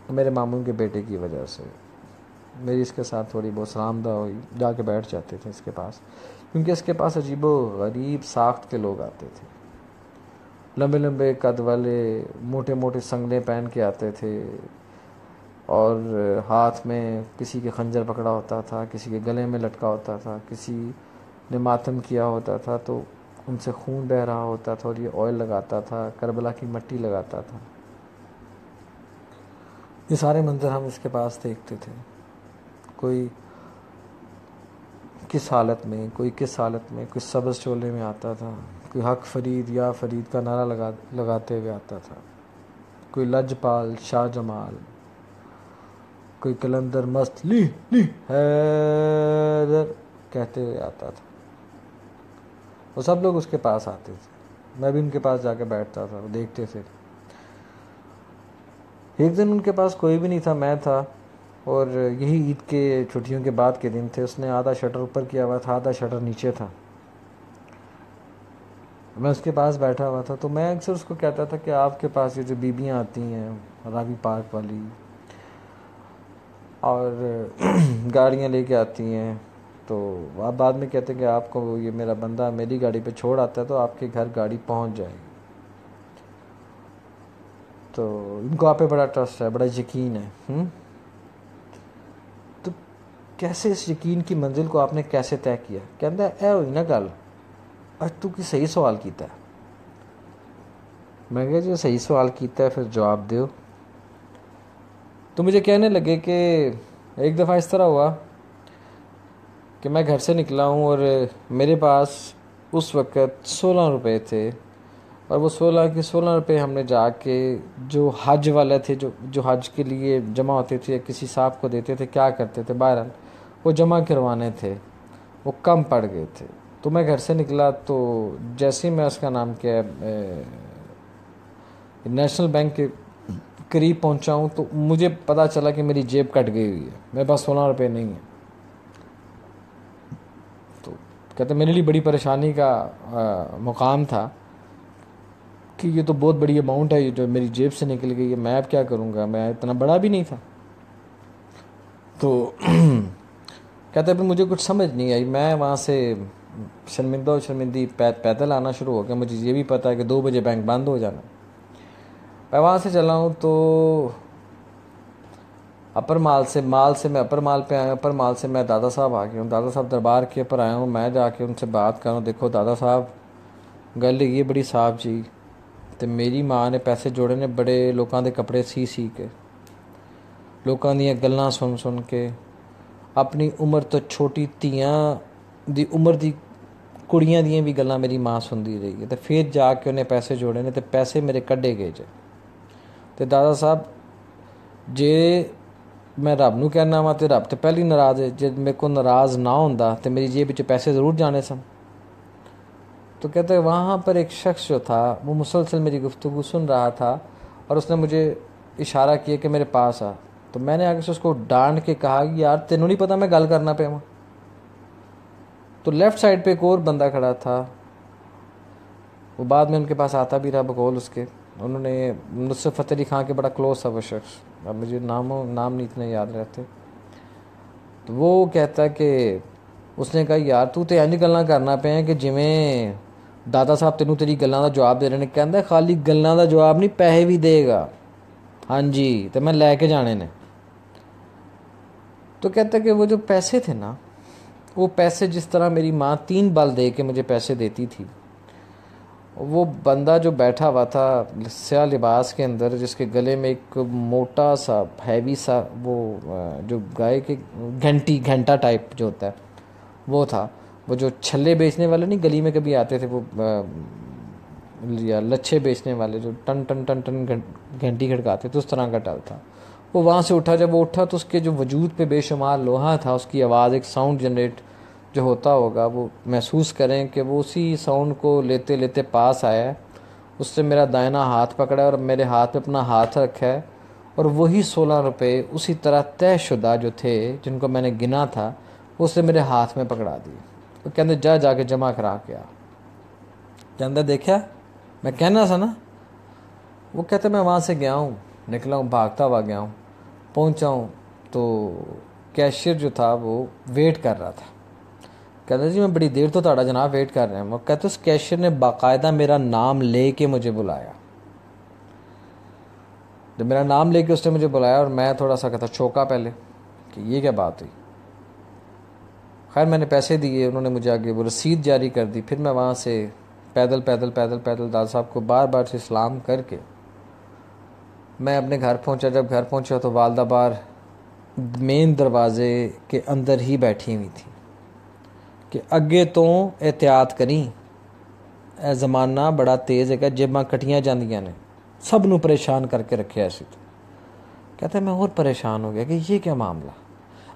میرے ماموں کے بیٹے کی وجہ سے میری اس کے ساتھ تھوڑی بہت سلام دعا ہوئی، جا کے بیٹھ جاتے تھے اس کے پاس، کیونکہ اس کے پاس عجیب و غریب ساخت کے لوگ آتے تھے، لمبے لمبے قد والے، موٹے موٹے سنگلے پہن کے آتے تھے، اور ہاتھ میں کسی کے خنجر پکڑا ہوتا تھا، کسی کے گلے میں لٹکا ہوتا تھا، کسی نے ماتم کیا ہوتا تھا تو ان سے خون بہہ رہا ہوتا تھا، اور یہ آئل لگاتا تھا، کربلا کی مٹی لگاتا تھا۔ یہ سارے منظر ہم اس کے پاس دیکھتے تھے، کوئی کس حالت میں، کوئی کس حالت میں، کوئی سبز چولے میں آتا تھا، کوئی حق فرید یا فرید کا نعرہ لگاتے ہوئے آتا تھا، کوئی لجپال، شاہ جمال، کوئی کلندر مست لی حیدر کہتے ہوئے آتا تھا۔ وہ سب لوگ اس کے پاس آتے تھے، میں بھی ان کے پاس جا کے بیٹھتا تھا، وہ دیکھتے تھے۔ ایک دن ان کے پاس کوئی بھی نہیں تھا، میں تھا، اور یہی عید کے چھٹیوں کے بعد کے دن تھے۔ اس نے آدھا شٹر اوپر کیا ہوا تھا، آدھا شٹر نیچے تھا، میں اس کے پاس بیٹھا ہوا تھا۔ تو میں اکثر اس کو کہتا تھا کہ آپ کے پاس یہ جو بیبیاں آتی ہیں راوی پارک والی، اور گاڑیاں لے کے آتی ہیں، تو آپ بعد میں کہتے ہیں کہ آپ کو یہ میرا بندہ میری گاڑی پہ چھوڑ آتا ہے تو آپ کے گھر گاڑی پہنچ جائے گی، تو ان کو آپ پہ بڑا ٹرسٹ ہے، بڑا یقین ہے۔ تو کیسے اس یقین کی منزل کو آپ نے کیسے طے کیا؟ کہتا ہے اے ہوئی نا گل، اج تو کی صحیح سوال کیتا ہے۔ میں کہا جو صحیح سوال کیتا ہے پھر جواب دیو۔ تو مجھے کہنے لگے کہ ایک دفعہ اس طرح ہوا کہ میں گھر سے نکلا ہوں، اور میرے پاس اس وقت 16 روپے تھے، اور وہ 16 روپے ہم نے جا کے جو حج والے تھے، جو حج کے لیے جمع ہوتے تھے، کسی صاحب کو دیتے تھے، کیا کرتے تھے، بہرحال وہ جمع کروانے تھے، وہ کم پڑ گئے تھے۔ تو میں گھر سے نکلا، تو جیسے ہی میں اس کا نام کیا نیشنل بینک کے قریب پہنچا ہوں تو مجھے پتا چلا کہ میری جیب کٹ گئی ہوئی ہے، میرے پاس 16 روپے نہیں ہیں۔ تو کہتے میرے لیے بڑی پریشانی کا مقام تھا کہ یہ تو بہت بڑی اماؤنٹ ہے یہ جو میری جیب سے نکل گئی ہے، میں اب کیا کروں گا، میں اتنا بڑا بھی نہیں تھا۔ تو کہتے پھر مجھے کچھ سمجھ نہیں آئی، میں وہاں سے شرمندی پیدل آنا شروع ہو گیا۔ مجھے یہ بھی پتا ہے کہ 2 بجے بینک بند ہو جانا۔ میں وہاں سے چلا ہوں تو اپر مال سے میں اپر مال پہ آیا، اپر مال سے میں دادا صاحب آ گیا ہوں، دادا صاحب دربار کے اوپر آیا ہوں۔ میں جا کے ان سے بات کروں، دیکھو دادا صاحب گل یہ بڑی صاحب جی، تو میری ماں نے پیسے جوڑے نے بڑے لوگوں دے کپڑے سی کے، لوگوں دیا گلاں سن کے، اپنی عمر تو چھوٹی تیاں دی عمر دی کڑیاں دیاں بھی گلاں میری ماں سنتی رہی ہے، تو پھر جا کے انہیں پیسے جوڑے نے، تو پیسے میرے کڈے گئے جے۔ تو دادا صاحب جے میں رب نو کہنا وا تو رب تو پہلی ناراض ہے، جے میرے کو ناراض نہ ہوندا تو میری جیب وچ پیسے ضرور جانے سن۔ تو کہتے وہاں پر ایک شخص جو تھا وہ مسلسل میری گفتگو سن رہا تھا، اور اس نے مجھے اشارہ کیا کہ میرے پاس آ۔ تو میں نے آگے سے اس کو ڈانٹ کے کہا کہ یار تینوں نہیں پتا میں گل کرنا پیا ہوں۔ تو لیفٹ سائڈ پہ ایک اور بندہ کھڑا تھا، وہ بعد میں ان کے پاس آتا بھی رہا بقول اس کے، انہوں نے نصرت فتح علی خان کے بڑا کلوز تھا وہ شخص، اب مجھے نام نہیں اتنے یاد رہتے۔ تو وہ کہتا کہ اس نے کہا یار تو تے انج گلاں کرنا پیا کہ جویں دادا صاحب تینوں تیری گلاں دا جواب دے رہے نے. کہندا خالی گلاں دا جواب نہیں پیسے بھی دے گا. ہاں جی تو میں لے کے جانے نے. تو کہتا کہ وہ جو پیسے تھے نا, وہ پیسے جس طرح میری ماں 3 بال دے کے مجھے پیسے دیتی تھی, وہ بندہ جو بیٹھا ہوا تھا سیاہ لباس کے اندر, جس کے گلے میں ایک موٹا سا ہیوی سا وہ جو گائے کے گھنٹا ٹائپ جو ہوتا ہے وہ تھا. وہ جو چھلے بیچنے والے نہیں گلی میں کبھی آتے تھے, وہ یا لچھے بیچنے والے جو ٹن ٹن ٹن ٹن گھنٹی کھڑکاتے تھے, اس طرح کا ٹل تھا. وہ وہاں سے اٹھا, جب وہ اٹھا تو اس کے جو وجود پہ بے شمار لوہا تھا, اس کی آواز ایک ساؤنڈ جنریٹ جو ہوتا ہوگا, وہ محسوس کریں کہ وہ اسی ساؤنڈ کو لیتے لیتے پاس آیا ہے. اس سے میرا دائنا ہاتھ پکڑا ہے اور میرے ہاتھ پہ اپنا ہاتھ رکھا ہے, اور وہی 16 روپے اسی طرح طے شدہ جو تھے جن کو میں نے گنا تھا, وہ اسے میرے ہاتھ میں پکڑا دیے. وہ کہتے جا کے جمع کرا کے آ. کہتا دیکھا میں کہنا سا نا. وہ کہتے میں وہاں سے گیا ہوں, نکلا ہوں, بھاگتا ہوا گیا ہوں, پہنچا ہوں تو کیشیئر جو تھا وہ ویٹ کر رہا تھا. کہتا جی میں بڑی دیر تو تھوڑا جناب ویٹ کر رہے ہیں. وہ کہتے اس کیشیئر نے باقاعدہ میرا نام لے کے مجھے بلایا. جب میرا نام لے کے اس نے مجھے بلایا, اور میں تھوڑا سا کہتا چوکا پہلے کہ یہ کیا بات ہوئی. خیر میں نے پیسے دیے, انہوں نے مجھے آگے وہ رسید جاری کر دی. پھر میں وہاں سے پیدل دادا صاحب کو بار بار سے سلام کر کے میں اپنے گھر پہنچا. جب گھر پہنچا تو والدہ بار مین دروازے کے اندر ہی بیٹھی ہوئی تھی کہ اگے تو احتیاط کریں, اے زمانہ بڑا تیز ہے کہ جیباں کٹیاں جاندیاں نے, سب نو پریشان کر کے رکھے ایسی. تو کہتا ہے میں اور پریشان ہو گیا کہ یہ کیا معاملہ.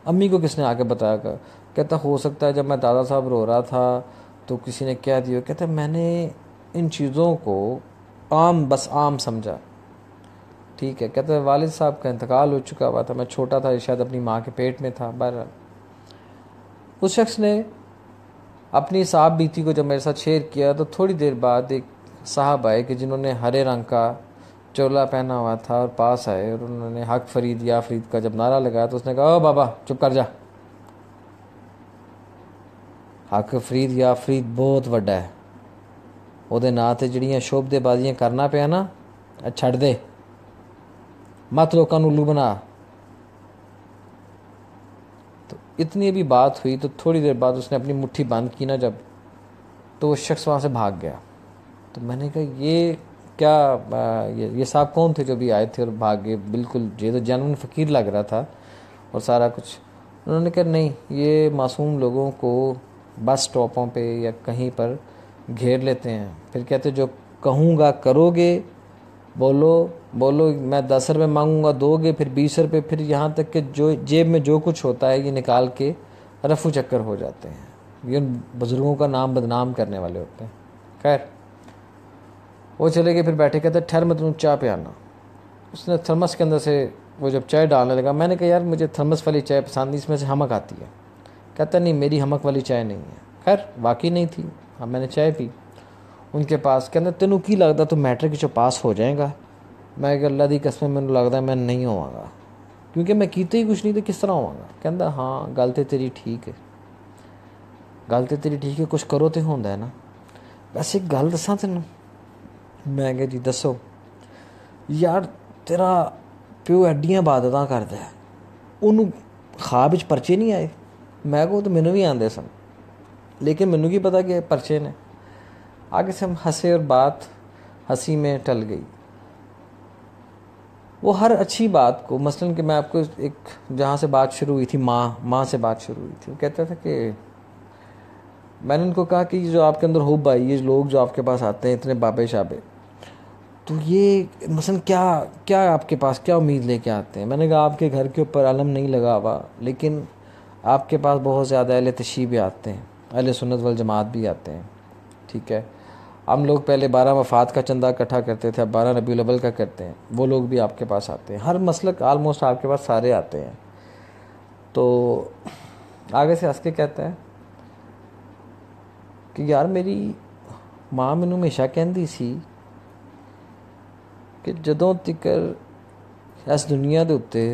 امی کو کس نے آ کے بتایا. کہتا ہو سکتا ہے جب میں دادا صاحب رو رہا تھا تو کسی نے کہہ دیا. کہتا ہے میں نے ان چیزوں کو عام سمجھا. ٹھیک ہے. کہتا ہے والد صاحب کا انتقال ہو چکا ہوا تھا, میں چھوٹا تھا, شاید اپنی ماں کے پیٹ میں تھا. بہرحال اس شخص نے اپنی صاحب بیتی کو جب میرے ساتھ شیئر کیا تو تھوڑی دیر بعد ایک صاحب آئے کہ جنہوں نے ہرے رنگ کا چولا پہنا ہوا تھا, اور پاس آئے اور انہوں نے حق فرید یا فرید کا جب نعرہ لگایا تو اس نے کہا او بابا چپ کر جا. حق فرید یا فرید بہت وڈا ہے, وہ نا تے جڑیاں شوبدے بازیاں کرنا پیا نا چھڑ دے, مت لوکاں نوں الو بنا. تو اتنی بھی بات ہوئی تو تھوڑی دیر بعد اس نے اپنی مٹھی بند کی نا جب, تو وہ شخص وہاں سے بھاگ گیا. تو میں نے کہا یہ کیا, یہ صاحب کون تھے جو بھی آئے تھے اور بھاگ گئے. بالکل یہ تو جنون فقیر لگ رہا تھا اور سارا کچھ. انہوں نے کہا نہیں, یہ معصوم لوگوں کو بس سٹاپوں پہ یا کہیں پر گھیر لیتے ہیں, پھر کہتے جو کہوں گا کرو گے, بولو میں 10 روپے مانگوں گا دو گے, پھر 20 روپے, پھر یہاں تک کہ جو جیب میں جو کچھ ہوتا ہے یہ نکال کے رفو چکر ہو جاتے ہیں. یہ ان بزرگوں کا نام بدنام کرنے والے ہوتے ہیں. خیر وہ چلے گئے. پھر بیٹھے کہتے ٹھہر میں تمہیں چائے پلانا. اس نے تھرمس کے اندر سے وہ جب چائے ڈالنے لگا, میں نے کہا یار مجھے تھرمس والی چائے پسند نہیں, اس میں سے ہمک آتی ہے. کہتا نہیں میری ہمک والی چائے نہیں ہے. خیر واقعی نہیں تھی. اب میں نے چائے پی ان کے پاس. کہنا تینوں کی لگتا تو میٹرک جو پاس ہو جائے گا. میں کہ اللہ دی قسم مینوں لگتا میں نہیں ہوا گا, کیونکہ میں کیتے ہی کچھ نہیں تو کس طرح ہوا گا. کہندا ہاں گل تے تیری ٹھیک ہے, کچھ کرو تو ہوندا ہے نا. ویسے ایک گل دساں تینوں. میں کہ جی دسو. یار تیرا پیو ایڈیاں عبادتاں کردا ہے, انہوں خواب وچ پرچے نہیں آئے. میں کہوں تو مینوں بھی آندے سن, لیکن مینوں کی پتا کہ پرچے نے. آگے سے ہم ہنسے اور بات ہنسی میں ٹل گئی. وہ ہر اچھی بات کو, مثلاً کہ میں آپ کو ایک جہاں سے بات شروع ہوئی تھی, ماں سے بات شروع ہوئی تھی, وہ کہتا تھا کہ میں نے ان کو کہا کہ یہ جو آپ کے اندر حب آئی, یہ لوگ جو آپ کے پاس آتے ہیں اتنے بابے شابے, تو یہ مثلاً کیا آپ کے پاس کیا امید لے کے آتے ہیں. میں نے کہا آپ کے گھر کے اوپر علم نہیں لگا ہوا, لیکن آپ کے پاس بہت زیادہ اہل تشیع بھی آتے ہیں, اہل سنت والجماعت بھی آتے ہیں. ٹھیک ہے, ہم لوگ پہلے 12 وفات کا چندہ اکٹھا کرتے تھے, اب 12 ربیع الاول کا کرتے ہیں. وہ لوگ بھی آپ کے پاس آتے ہیں, ہر مسلک آلموسٹ آپ کے پاس سارے آتے ہیں. تو آگے سے ہنس کے کہتا ہے کہ یار میری ماں مینوں ہمیشہ کہندی سی کہ جدوں تکر اس دنیا دے اُتے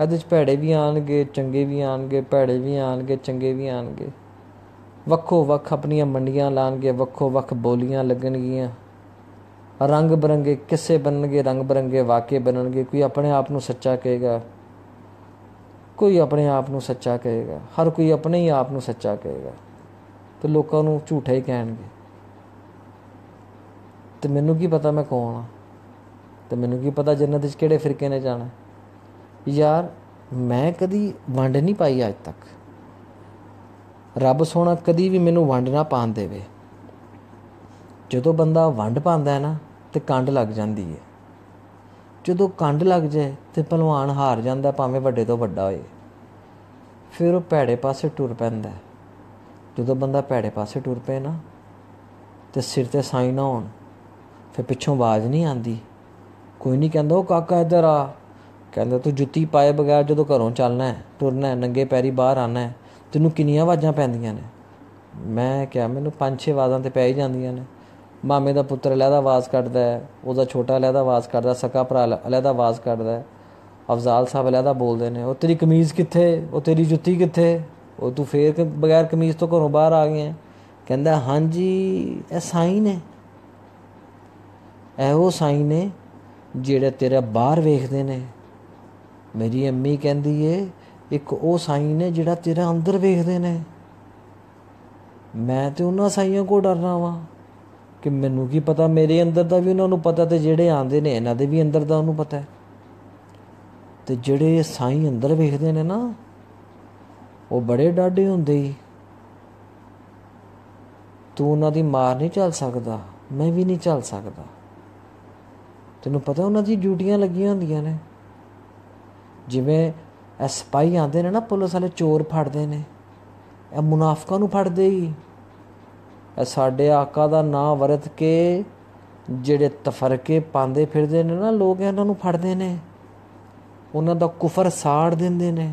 ਇਹਦੇ 'ਚ ਭੈੜੇ ਵੀ ਆਉਣਗੇ, ਚੰਗੇ ਵੀ ਆਉਣਗੇ, ਭੈੜੇ ਵੀ ਆਉਣਗੇ, ਚੰਗੇ ਵੀ ਆਉਣਗੇ। ਵੱਖੋ ਵੱਖ ਆਪਣੀਆਂ ਮੰਡੀਆਂ ਲਾਉਣਗੇ, ਵੱਖੋ ਵੱਖ ਬੋਲੀਆਂ ਲੱਗਣਗੀਆਂ, ਰੰਗ ਬਰੰਗੇ ਕਿੱਸੇ ਬਣਨਗੇ, ਰੰਗ ਬਰੰਗੇ ਵਾਕੇ ਬਣਨਗੇ। ਕੋਈ ਆਪਣੇ ਆਪ ਨੂੰ ਸੱਚਾ ਕਹੇਗਾ, ਕੋਈ ਆਪਣੇ ਆਪ ਨੂੰ ਸੱਚਾ ਕਹੇਗਾ, ਹਰ ਕੋਈ ਆਪਣੇ ਹੀ ਆਪ ਨੂੰ ਸੱਚਾ ਕਹੇਗਾ ਅਤੇ ਲੋਕਾਂ ਨੂੰ ਝੂਠਾ ਹੀ ਕਹਿਣਗੇ। ਅਤੇ ਮੈਨੂੰ ਕੀ ਪਤਾ ਮੈਂ ਕੌਣ ਹਾਂ, ਅਤੇ ਮੈਨੂੰ ਕੀ ਪਤਾ ਜੰਨਤ 'ਚ ਕਿਹੜੇ ਫਿਰਕੇ ਨੇ ਜਾਣਾ। ਯਾਰ ਮੈਂ ਕਦੀ ਵੰਡ ਨਹੀਂ ਪਾਈ ਅੱਜ ਤੱਕ। ਰੱਬ ਸੋਹਣਾ ਕਦੀ ਵੀ ਮੈਨੂੰ ਵੰਡ ਨਾ ਪਾਉਣ ਦੇਵੇ। ਜਦੋਂ ਬੰਦਾ ਵੰਡ ਪਾਉਂਦਾ ਨਾ ਤਾਂ ਕੰਡ ਲੱਗ ਜਾਂਦੀ ਹੈ। ਜਦੋਂ ਕੰਡ ਲੱਗ ਜਾਏ ਤਾਂ ਭਲਵਾਨ ਹਾਰ ਜਾਂਦਾ, ਭਾਵੇਂ ਵੱਡੇ ਤੋਂ ਵੱਡਾ ਹੋਏ। ਫਿਰ ਉਹ ਭੈੜੇ ਪਾਸੇ ਟੁਰ ਪੈਂਦਾ। ਜਦੋਂ ਬੰਦਾ ਭੈੜੇ ਪਾਸੇ ਟੁਰ ਪਏ ਨਾ ਅਤੇ ਸਿਰ 'ਤੇ ਸਾਈਂ ਨਾ ਹੋਣ, ਫਿਰ ਪਿੱਛੋਂ ਆਵਾਜ਼ ਨਹੀਂ ਆਉਂਦੀ। ਕੋਈ ਨਹੀਂ ਕਹਿੰਦਾ ਉਹ ਕਾਕਾ ਇੱਧਰ ਆ, ਕਹਿੰਦਾ ਤੂੰ ਜੁੱਤੀ ਪਾਏ ਬਗੈਰ ਜਦੋਂ ਘਰੋਂ ਚੱਲਣਾ, ਟੁਰਨਾ, ਨੰਗੇ ਪੈਰੀ ਬਾਹਰ ਆਉਣਾ, ਤੈਨੂੰ ਕਿੰਨੀਆਂ ਆਵਾਜ਼ਾਂ ਪੈਂਦੀਆਂ ਨੇ। ਮੈਂ ਕਿਹਾ ਮੈਨੂੰ 5-6 ਆਵਾਜ਼ਾਂ ਤਾਂ ਪੈ ਹੀ ਜਾਂਦੀਆਂ ਨੇ। ਮਾਮੇ ਦਾ ਪੁੱਤਰ ਅਲੱਗਾ ਆਵਾਜ਼ ਕੱਢਦਾ, ਉਹਦਾ ਛੋਟਾ ਅਲੱਗਾ ਆਵਾਜ਼ ਕੱਢਦਾ, ਸਕਾ ਭਰਾ ਅਲੱਗਾ ਆਵਾਜ਼ ਕੱਢਦਾ, ਅਫਜ਼ਾਲ ਸਾਹਿਬ ਅਲੱਗਾ ਬੋਲਦੇ ਨੇ, ਉਹ ਤੇਰੀ ਕਮੀਜ਼ ਕਿੱਥੇ, ਉਹ ਤੇਰੀ ਜੁੱਤੀ ਕਿੱਥੇ, ਉਹ ਤੂੰ ਫੇਰ ਬਗੈਰ ਕਮੀਜ਼ ਤੋਂ ਘਰੋਂ ਬਾਹਰ ਆ ਗਿਆ। ਕਹਿੰਦਾ ਹਾਂਜੀ ਇਹ ਸਾਈਂ ਨੇ, ਇਹੋ ਸਾਈਂ ਨੇ ਜਿਹੜੇ ਤੇਰਾ ਬਾਹਰ ਵੇਖਦੇ ਨੇ। ਮੇਰੀ ਅੰਮੀ ਕਹਿੰਦੀ ਏ ਇੱਕ ਉਹ ਸਾਈਂ ਨੇ ਜਿਹੜਾ ਤੇਰਾ ਅੰਦਰ ਵੇਖਦੇ ਨੇ। ਮੈਂ ਤਾਂ ਉਹਨਾਂ ਸਾਈਆਂ ਕੋਲ ਡਰਨਾ ਵਾਂ ਕਿ ਮੈਨੂੰ ਕੀ ਪਤਾ, ਮੇਰੇ ਅੰਦਰ ਦਾ ਵੀ ਉਹਨਾਂ ਨੂੰ ਪਤਾ, ਅਤੇ ਜਿਹੜੇ ਆਉਂਦੇ ਨੇ ਇਹਨਾਂ ਦੇ ਵੀ ਅੰਦਰ ਦਾ ਉਹਨੂੰ ਪਤਾ। ਅਤੇ ਜਿਹੜੇ ਸਾਈਂ ਅੰਦਰ ਵੇਖਦੇ ਨੇ ਨਾ ਉਹ ਬੜੇ ਡਾਢੇ ਹੁੰਦੇ ਹੀ। ਤੂੰ ਉਹਨਾਂ ਦੀ ਮਾਰ ਨਹੀਂ ਝੱਲ ਸਕਦਾ, ਮੈਂ ਵੀ ਨਹੀਂ ਝੱਲ ਸਕਦਾ। ਤੈਨੂੰ ਪਤਾ ਉਹਨਾਂ ਦੀ ਡਿਊਟੀਆਂ ਲੱਗੀਆਂ ਹੁੰਦੀਆਂ ਨੇ। ਜਿਵੇਂ ਇਹ ਸਿਪਾਹੀ ਆਉਂਦੇ ਨੇ ਨਾ, ਪੁਲਿਸ ਵਾਲੇ ਚੋਰ ਫੜਦੇ ਨੇ, ਇਹ ਮੁਨਾਫਕਾਂ ਨੂੰ ਫੜਦੇ ਹੀ। ਇਹ ਸਾਡੇ ਆਕਾ ਦਾ ਨਾਂ ਵਰਤ ਕੇ ਜਿਹੜੇ ਤਫਰਕੇ ਪਾਉਂਦੇ ਫਿਰਦੇ ਨੇ ਨਾ ਲੋਕ, ਇਹਨਾਂ ਨੂੰ ਫੜਦੇ ਨੇ, ਉਹਨਾਂ ਦਾ ਕੁਫਰ ਸਾੜ ਦਿੰਦੇ ਨੇ।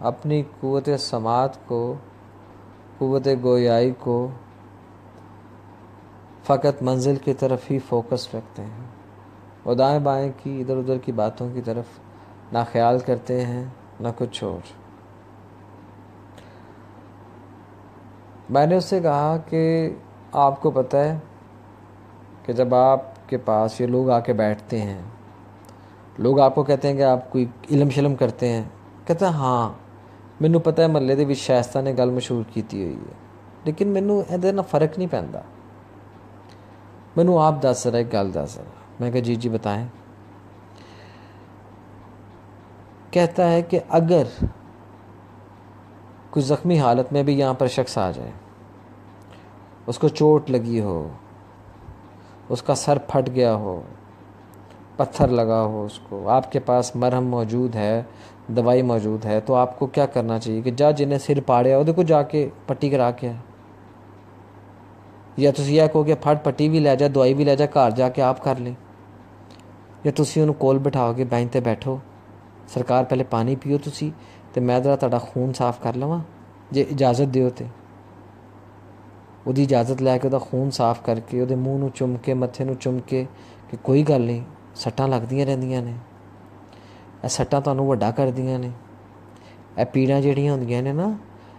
اپنی قوت سماعت کو، قوت گویائی کو فقط منزل کی طرف ہی فوکس رکھتے ہیں اور دائیں بائیں کی ادھر ادھر کی باتوں کی طرف نہ خیال کرتے ہیں نہ کچھ اور۔ میں نے اس سے کہا کہ آپ کو پتہ ہے کہ جب آپ کے پاس یہ لوگ آ کے بیٹھتے ہیں، لوگ آپ کو کہتے ہیں کہ آپ کوئی علم شلم کرتے ہیں، کہتا ہے ہاں مینوں پتہ ہے محلے دے وچ شائستہ نے گل مشہور کیتی ہوئی ہے، لیکن مینوں ایدے نال فرق نہیں پیندا، مینوں آپ دس ذرا ایک گل دس ذرا۔ میں کہا جی بتائیں۔ کہتا ہے کہ اگر کوئی زخمی حالت میں بھی یہاں پر شخص آ جائے، اس کو چوٹ لگی ہو، اس کا سر پھٹ گیا ہو، پتھر لگا ہو، اس کو آپ کے پاس مرہم موجود ہے، دوائی موجود ہے، تو آپ کو کیا کرنا چاہیے کہ جنہیں سر پاڑیا وہ کو جا کے پٹی کرا کے آئے، یا تسی یہ کہو کہ پھٹ پٹی بھی لے جا، دوائی بھی لے جا، گھر جا کے آپ کر لیں، یا تسی انہوں کول بٹھاؤ گے بینچ تے بیٹھو، سرکار پہلے پانی پیو تسی تے میں ذرا تہاڈا خون صاف کر لواں، جے اجازت دیو تے وہ دی اجازت لے کے وہ خون صاف کر کے وہ منہ نو چم کے متھے نو چم کے کہ کوئی گل نہیں، سٹاں لگدیاں رہندیاں نے، اے سٹاں تانوں وڈا کردیاں نے، اے پیڑاں جہڑیاں ہوندیاں نے نا،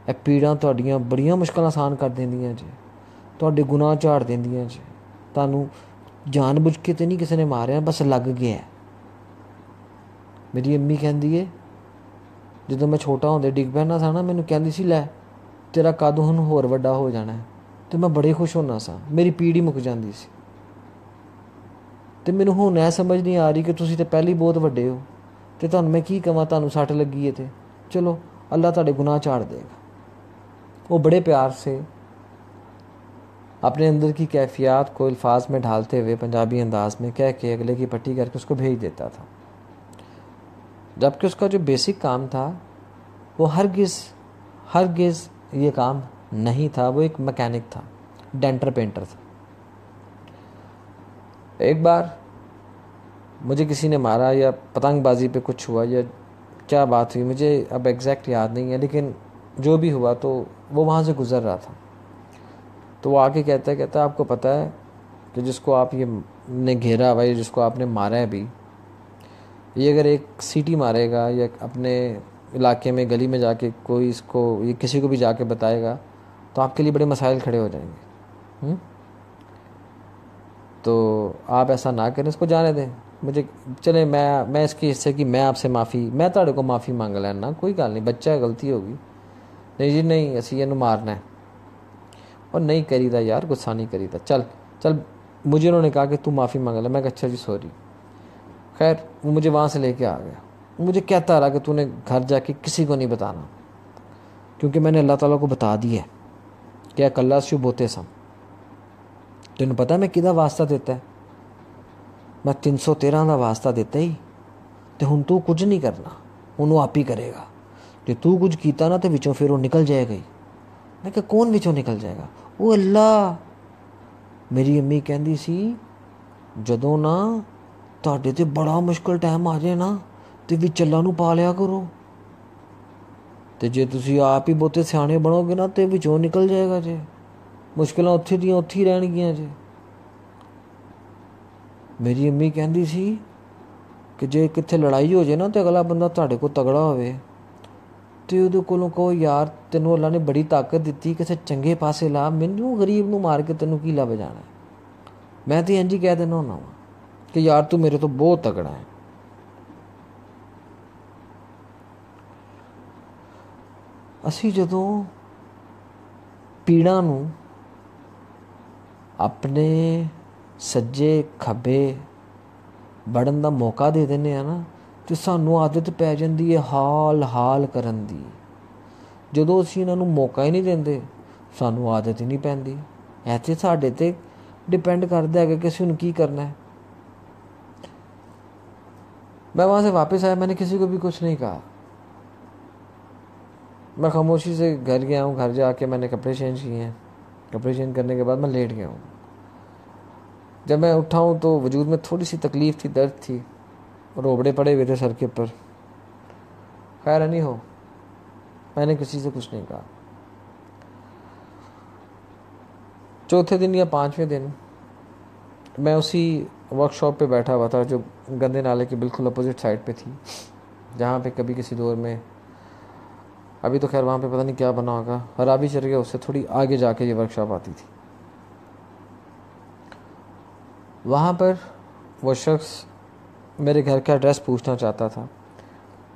اے پیڑاں تہاڈیاں بڑیاں مشکل آسان کر دیندیاں جے، تہاڈے گناہ جھاڑ دیندیاں جے، تانوں جان بوجھ کے تے نہیں کسی نے ماریا، بس لگ گیا ہے۔ میری امی کہندی ہے جدوں میں چھوٹا ہوندے ڈگ پینا سا نا، مینوں کہندی سی لے تیرا قد ہن ہور وڈا ہو جانا ہے، تے میں بڑے خوش ہونا سا، میری پیڑ ہی مک جاندی سی۔ تے مینوں ہن اے سمجھ نہیں آ رہی کہ تسی تے پہلے ہی بہت وڈے ہو، تے تانوں میں کی کہاں، تانوں سٹ لگی ہے تے چلو اللہ تہاڈے گناہ چاڑ دے گا۔ وہ بڑے پیار سے اپنے اندر کی کیفیات کو الفاظ میں ڈھالتے ہوئے پنجابی انداز میں کہہ کے اگلے کی پٹی کر کے اس کو بھیج دیتا تھا، جبکہ اس کا جو بیسک کام تھا وہ ہرگز یہ کام نہیں تھا، وہ ایک میکینک تھا، ڈینٹر پینٹر تھا۔ ایک بار مجھے کسی نے مارا یا پتنگ بازی پہ کچھ ہوا یا کیا بات ہوئی، مجھے اب ایگزیکٹ یاد نہیں ہے، لیکن جو بھی ہوا تو وہ وہاں سے گزر رہا تھا، تو وہ آ کے کہتا ہے آپ کو پتہ ہے کہ جس کو آپ یہ نے گھیرا ہوا ہے، جس کو آپ نے مارا ہے ابھی، یہ اگر ایک سیٹی مارے گا یا اپنے علاقے میں گلی میں جا کے کوئی اس کو یہ کسی کو بھی جا کے بتائے گا تو آپ کے لیے بڑے مسائل کھڑے ہو جائیں گے، تو آپ ایسا نہ کریں، اس کو جانے دیں۔ مجھے چلیں میں اس کے حصے کی میں آپ سے میں تہاڈے کو معافی مانگ لینا، کوئی گل نہیں، بچہ ہے غلطی ہوگی، نہیں جی نہیں اسی یہ مارنا ہے، اور نہیں کری دا یار، غصہ نہیں کری دا، چل مجھے انہوں نے کہا کہ تو معافی مانگ لے، میں کہا اچھا جی سوری۔ خیر وہ مجھے وہاں سے لے کے آ گیا، وہ مجھے کہتا رہا کہ تو نے گھر جا کے کسی کو نہیں بتانا، کیونکہ میں نے اللہ تعالیٰ کو بتا دیا ہے کہ اکلا سیو بوتے سم، تینوں پتہ میں کدا واسطہ دیتا ہے، میں 313 کا واسطہ دیتا ہی، تو ہن تو کچھ نہیں کرنا، ہن وہ آپ ہی کرے گا، جو تو کچھ کیتا نا تو وچوں پھر وہ نکل جائے گا ہی۔ میں کہ کون وچوں نکل جائے گا؟ وہ اللہ۔ میری امی کہندی سی جدوں نا تہاڈے تے بڑا مشکل ٹائم آ جائے نا تے وچ اللہ نوں پا لیا کرو، تے جے تسی آپ ہی بہتے سیانے بنو گے نا تے وچوں نکل جائے گا جے، مشکلاں اتھے دیاں اتھی رہن گیاں جے۔ میری امی کہندی سی کہ جے کتھے لڑائی ہو جائے نا تے اگلا بندہ تہاڈے کو تگڑا ہوئے تے اودے کولوں کہو یار تینوں اللہ نے بڑی طاقت دتی، کسے چنگے پاسے لا، مینوں غریب نوں مار کے تینوں کی لب جانا ہے۔ میں تے انج ہی کہہ دینا ہونا وا کہ یار تو میرے تو بہت تگڑا ہے۔ اسی جدوں پیڑاں نوں اپنے سجے کھبے بڑھن دا موقع دے دینے ہیں نا تو سانوں عادت پی جاندی ہے حال کرن دی، جدوں اسی انہاں نوں موقع ہی نہیں دیندے سانوں عادت ہی نہیں پیندی۔ ایسے ساڈے تے ڈپینڈ کردا ہے کہ اسی نوں کی کرنا ہے۔ میں وہاں سے واپس آیا، میں نے کسی کو بھی کچھ نہیں کہا، میں خاموشی سے گھر گیا ہوں، گھر جا کے میں نے کپڑے چینج کیے ہیں، کپڑے چینج کرنے کے بعد میں لیٹ گیا ہوں۔ جب میں اٹھا ہوں تو وجود میں تھوڑی سی تکلیف تھی، درد تھی، روبڑے پڑے ہوئے تھے سر کے اوپر۔ خیر نہیں ہو میں نے کسی سے کچھ نہیں کہا. چوتھے دن یا پانچویں دن میں اسی ورک شاپ پہ بیٹھا ہوا تھا جو گندے نالے کے بالکل اپوزٹ سائڈ پہ تھی, جہاں پہ کبھی کسی دور میں, ابھی تو خیر وہاں پہ پتہ نہیں کیا بنا ہوگا, خرابی چل گیا, اس سے تھوڑی آگے جا کے یہ ورک شاپ آتی تھی. وہاں پر وہ شخص میرے گھر کا ایڈریس پوچھنا چاہتا تھا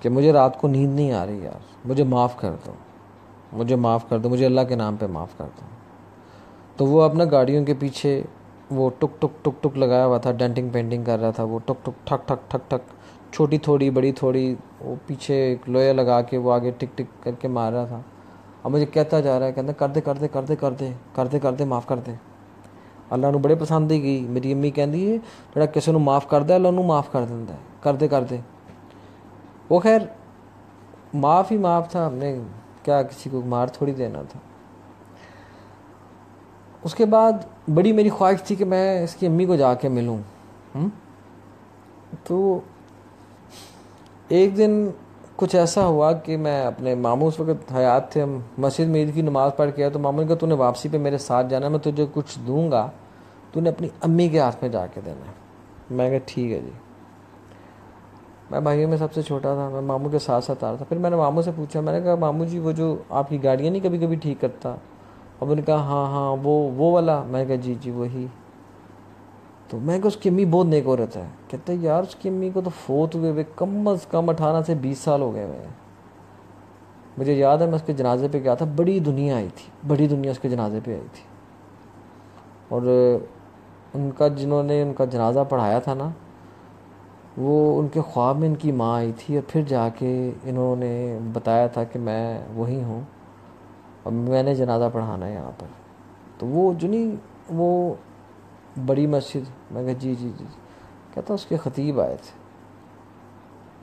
کہ مجھے رات کو نیند نہیں آ رہی یار, مجھے معاف کر دو, مجھے معاف کر دو, مجھے اللہ کے نام پہ معاف کر دو. تو وہ اپنا گاڑیوں کے پیچھے وہ ٹک ٹک ٹک ٹک لگایا ہوا تھا, ڈینٹنگ پینٹنگ کر رہا تھا, وہ ٹک ٹک ٹھک ٹھک ٹھک ٹھک, چھوٹی تھوڑی بڑی تھوڑی, وہ پیچھے ایک لوہے لگا کے وہ آگے ٹک ٹک کر کے مار رہا تھا. اب مجھے کہتا جا رہا ہے, کہتا کر دے کر دے کر دے کر دے کر دے کر دے معاف کر دے. اللہ نو بڑے پسند ہی گئی. میری امی کہندی ہے جڑا کسی نو معاف کردا ہے اللہ نو معاف کر دیندا ہے, کر دے کر دے. وہ خیر معاف ہی معاف تھا, ہم نے کیا کسی کو مار تھوڑی دینا تھا. اس کے بعد بڑی میری خواہش تھی کہ میں اس کی امی کو جا کے ملوں. تو ایک دن کچھ ایسا ہوا کہ میں اپنے ماموں اس وقت حیات تھے, ہم مسجد میں عید کی نماز پڑھ کے آئے, تو ماموں نے کہا تو نے واپسی پہ میرے ساتھ جانا ہے, میں تجھے کچھ دوں گا, تو نے اپنی امی کے ہاتھ میں جا کے دینا ہے. میں کہا ٹھیک ہے جی. میں بھائیوں میں سب سے چھوٹا تھا, میں ماموں کے ساتھ ساتھ آ رہا تھا. پھر میں نے ماموں سے پوچھا, میں نے کہا ماموں جی وہ جو آپ کی گاڑیاں نہیں کبھی کبھی ٹھیک کرتا, اور انہوں نے کہا ہاں ہاں وہ والا. میں نے کہا جی جی وہی. تو میں کہا اس کی امی بہت نیک عورت ہے. کہتے ہیں یار اس کی امی کو تو فوت ہوئے کم از کم 18 سے 20 سال ہو گئے ہوئے ہیں. مجھے یاد ہے میں اس کے جنازے پہ گیا تھا, بڑی دنیا آئی تھی, بڑی دنیا اس کے جنازے پہ آئی تھی. اور ان کا جنہوں نے ان کا جنازہ پڑھایا تھا نا, وہ ان کے خواب میں ان کی ماں آئی تھی, اور پھر جا کے انہوں نے بتایا تھا کہ میں وہی ہوں اور میں نے جنازہ پڑھانا ہے یہاں پر. تو وہ جو نہیں وہ بڑی مسجد, میں کہا جی جی جی. کہتا اس کے خطیب آئے تھے.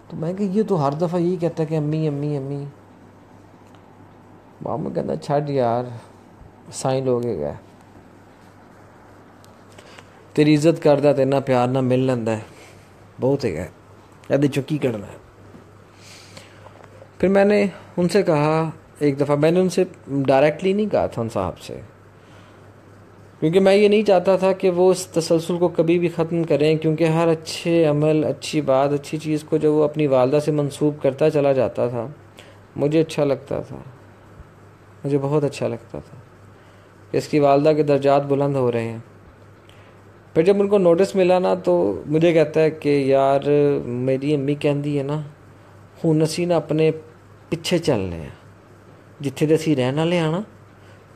تو میں کہ یہ تو ہر دفعہ یہی کہتا ہے کہ امی امی امی. ماموں کہتا چھڈ یار سائیں لوگ ہے, تیری عزت کردا تے اتنا پیار نہ مل لیندا ہے, بہت ہے یہ چکی کرنا ہے. پھر میں نے ان سے کہا ایک دفعہ, میں نے ان سے ڈائریکٹلی نہیں کہا تھا ان صاحب سے, کیونکہ میں یہ نہیں چاہتا تھا کہ وہ اس تسلسل کو کبھی بھی ختم کریں, کیونکہ ہر اچھے عمل, اچھی بات, اچھی چیز کو جو وہ اپنی والدہ سے منسوب کرتا چلا جاتا تھا, مجھے اچھا لگتا تھا, مجھے بہت اچھا لگتا تھا کہ اس کی والدہ کے درجات بلند ہو رہے ہیں. پھر جب ان کو نوٹس ملا نا, تو مجھے کہتا ہے کہ یار میری امی کہندی ہے نا, ہن اسی نا اپنے پیچھے چلنے ہیں, جتھے تے اسی رہن والے ہاں نا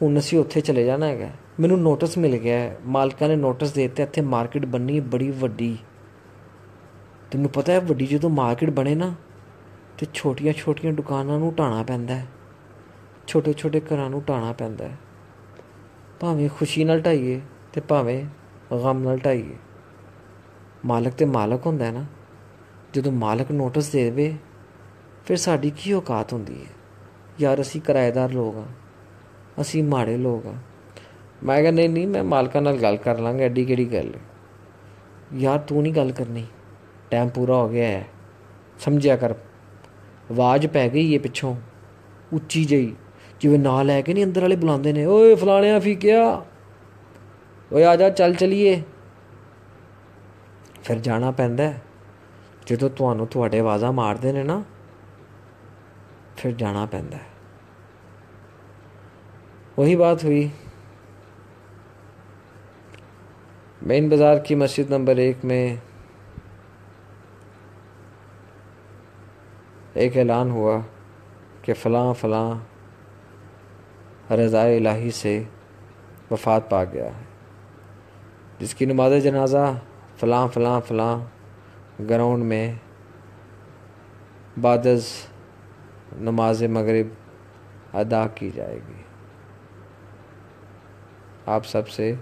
ہن اسی اوتھے چلے جانا ہے. مینوں نوٹس مل گیا ہے, مالکاں نے نوٹس دے دتا اتنے مارکیٹ بننی ہے بڑی وڈی. تینوں پتہ ہے وڈی جدوں مارکیٹ بنے نا تو چھوٹیاں چھوٹیاں دکاناں نوں ٹھانا پیندا ہے, چھوٹے چھوٹے گھراں نوں ٹھانا پیندا ہے, بھاویں خوشی نال ٹھائیے تے بھاویں غم نال ٹھائیے. مالک تے مالک ہوندا ہے نا, جدوں مالک نوٹس دے دے پھر ساڈی کی اوقات ہوندی ہے یار, اسی کرایہ دار لوگ ہاں, اسی ماڑے لوگ ہاں. میں کہا نہیں نہیں, میں مالکاں نال گل کر لاں گا, ایڈی کیڑی گل ہے. یار تو نہیں گل کرنی, ٹائم پورا ہو گیا ہے, سمجھیا کر. آواز پی گئی ہے پچھوں اچھی جہی, جویں نال لے کے نہیں اندر والے بلاندے نے, اوئے فلاਣیاں فیکیا, اوئے آ جا چل چلیے. پھر جانا پیندا ہے جدوں تھانوں تواڈے آوازاں ماردے نے نا, پھر جانا پیندا ہے. وہی بات ہوئی. مین بازار کی مسجد نمبر 1 میں ایک اعلان ہوا کہ فلاں فلاں رضائے الہی سے وفات پا گیا ہے, جس کی نماز جنازہ فلاں فلاں فلاں گراؤنڈ میں بعد از نماز مغرب ادا کی جائے گی. آپ سب سے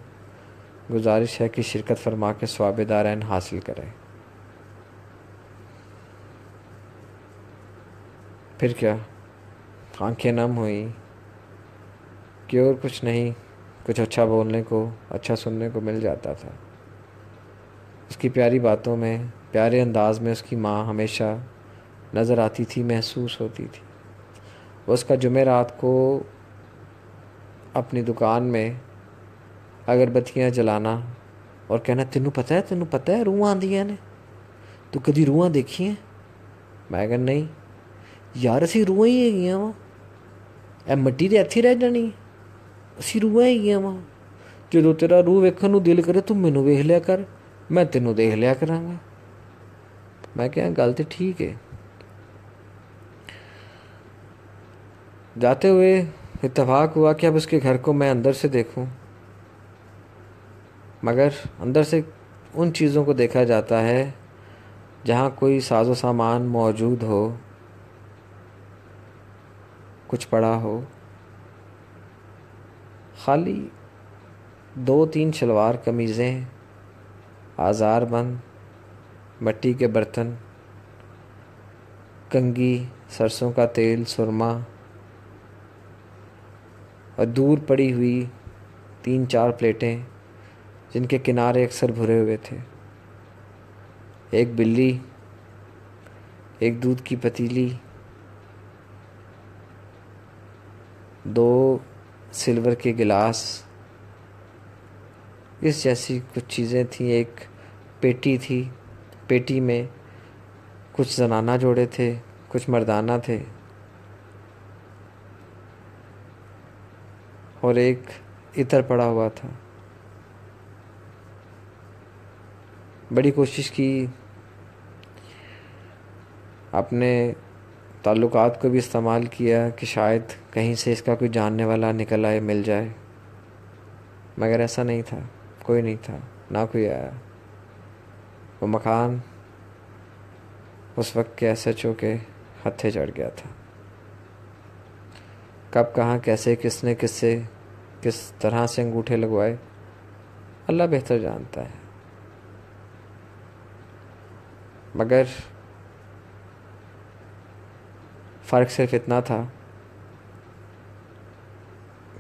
گزارش ہے کہ شرکت فرما کے ثواب دارین حاصل کریں. پھر کیا آنکھیں نم ہوئیں کہ اور کچھ نہیں, کچھ اچھا بولنے کو, اچھا سننے کو مل جاتا تھا. اس کی پیاری باتوں میں, پیارے انداز میں اس کی ماں ہمیشہ نظر آتی تھی, محسوس ہوتی تھی. اس کا جمعرات کو اپنی دکان میں اگربتیاں جلانا اور کہنا تینوں پتہ ہے روحاں آندیاں نے، تو کدی روحاں دیکھی ہیں؟ میں کہا نہیں یار، اسی روحاں ہی ہیگیاں وا، اے مٹی دے ایتھے رہ جانی، اسی روحاں ہیگیاں وا، جدو تیرا روح ویکھن نو دل کرے تو مینوں ویکھ لیا کر، میں تینوں دیکھ لیا کراں گا۔ میں کہا گل تو ٹھیک ہے۔ جاتے ہوئے اتفاق ہوا کہ اب اس کے گھر کو میں اندر سے دیکھوں، مگر اندر سے ان چیزوں کو دیکھا جاتا ہے جہاں کوئی ساز و سامان موجود ہو، کچھ پڑا ہو، خالی 2-3 شلوار قمیضیں، آزار بند، مٹی کے برتن، کنگھی، سرسوں کا تیل، سرما، اور دور پڑی ہوئی 3-4 پلیٹیں جن کے کنارے اکثر بھرے ہوئے تھے، ایک بلی، ایک دودھ کی پتیلی، 2 سلور کے گلاس، اس جیسی کچھ چیزیں تھیں۔ ایک پیٹی تھی، پیٹی میں کچھ زنانہ جوڑے تھے، کچھ مردانہ تھے، اور ایک عطر پڑا ہوا تھا۔ بڑی کوشش کی اپنے تعلقات کو بھی استعمال کیا کہ شاید کہیں سے اس کا کوئی جاننے والا نکل آئے، مل جائے، مگر ایسا نہیں تھا، کوئی نہیں تھا، نہ کوئی آیا۔ وہ مکان اس وقت کے SHO کے ہتھے چڑھ گیا تھا۔ کب، کہاں، کیسے، کس نے کس طرح سے انگوٹھے لگوائے، اللہ بہتر جانتا ہے، مگر فرق صرف اتنا تھا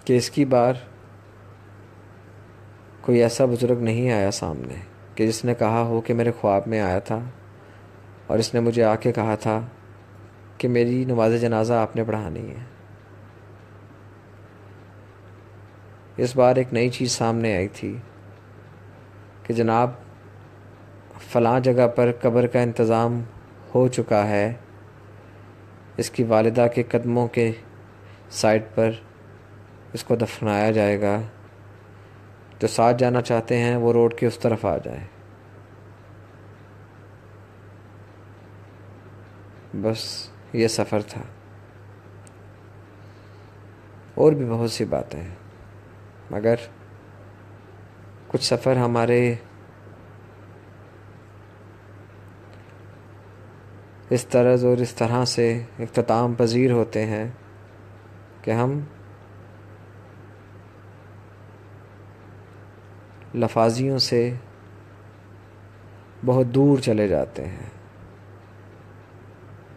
کہ اس کی بار کوئی ایسا بزرگ نہیں آیا سامنے کہ جس نے کہا ہو کہ میرے خواب میں آیا تھا اور اس نے مجھے آ کے کہا تھا کہ میری نماز جنازہ آپ نے پڑھانی ہے۔ اس بار ایک نئی چیز سامنے آئی تھی کہ جناب فلاں جگہ پر قبر کا انتظام ہو چکا ہے، اس کی والدہ کے قدموں کے سائڈ پر اس کو دفنایا جائے گا، جو ساتھ جانا چاہتے ہیں وہ روڈ کے اس طرف آ جائیں۔ بس یہ سفر تھا، اور بھی بہت سی باتیں ہیں، مگر کچھ سفر ہمارے اس طرز اور اس طرح سے اختتام پذیر ہوتے ہیں کہ ہم لفاظیوں سے بہت دور چلے جاتے ہیں،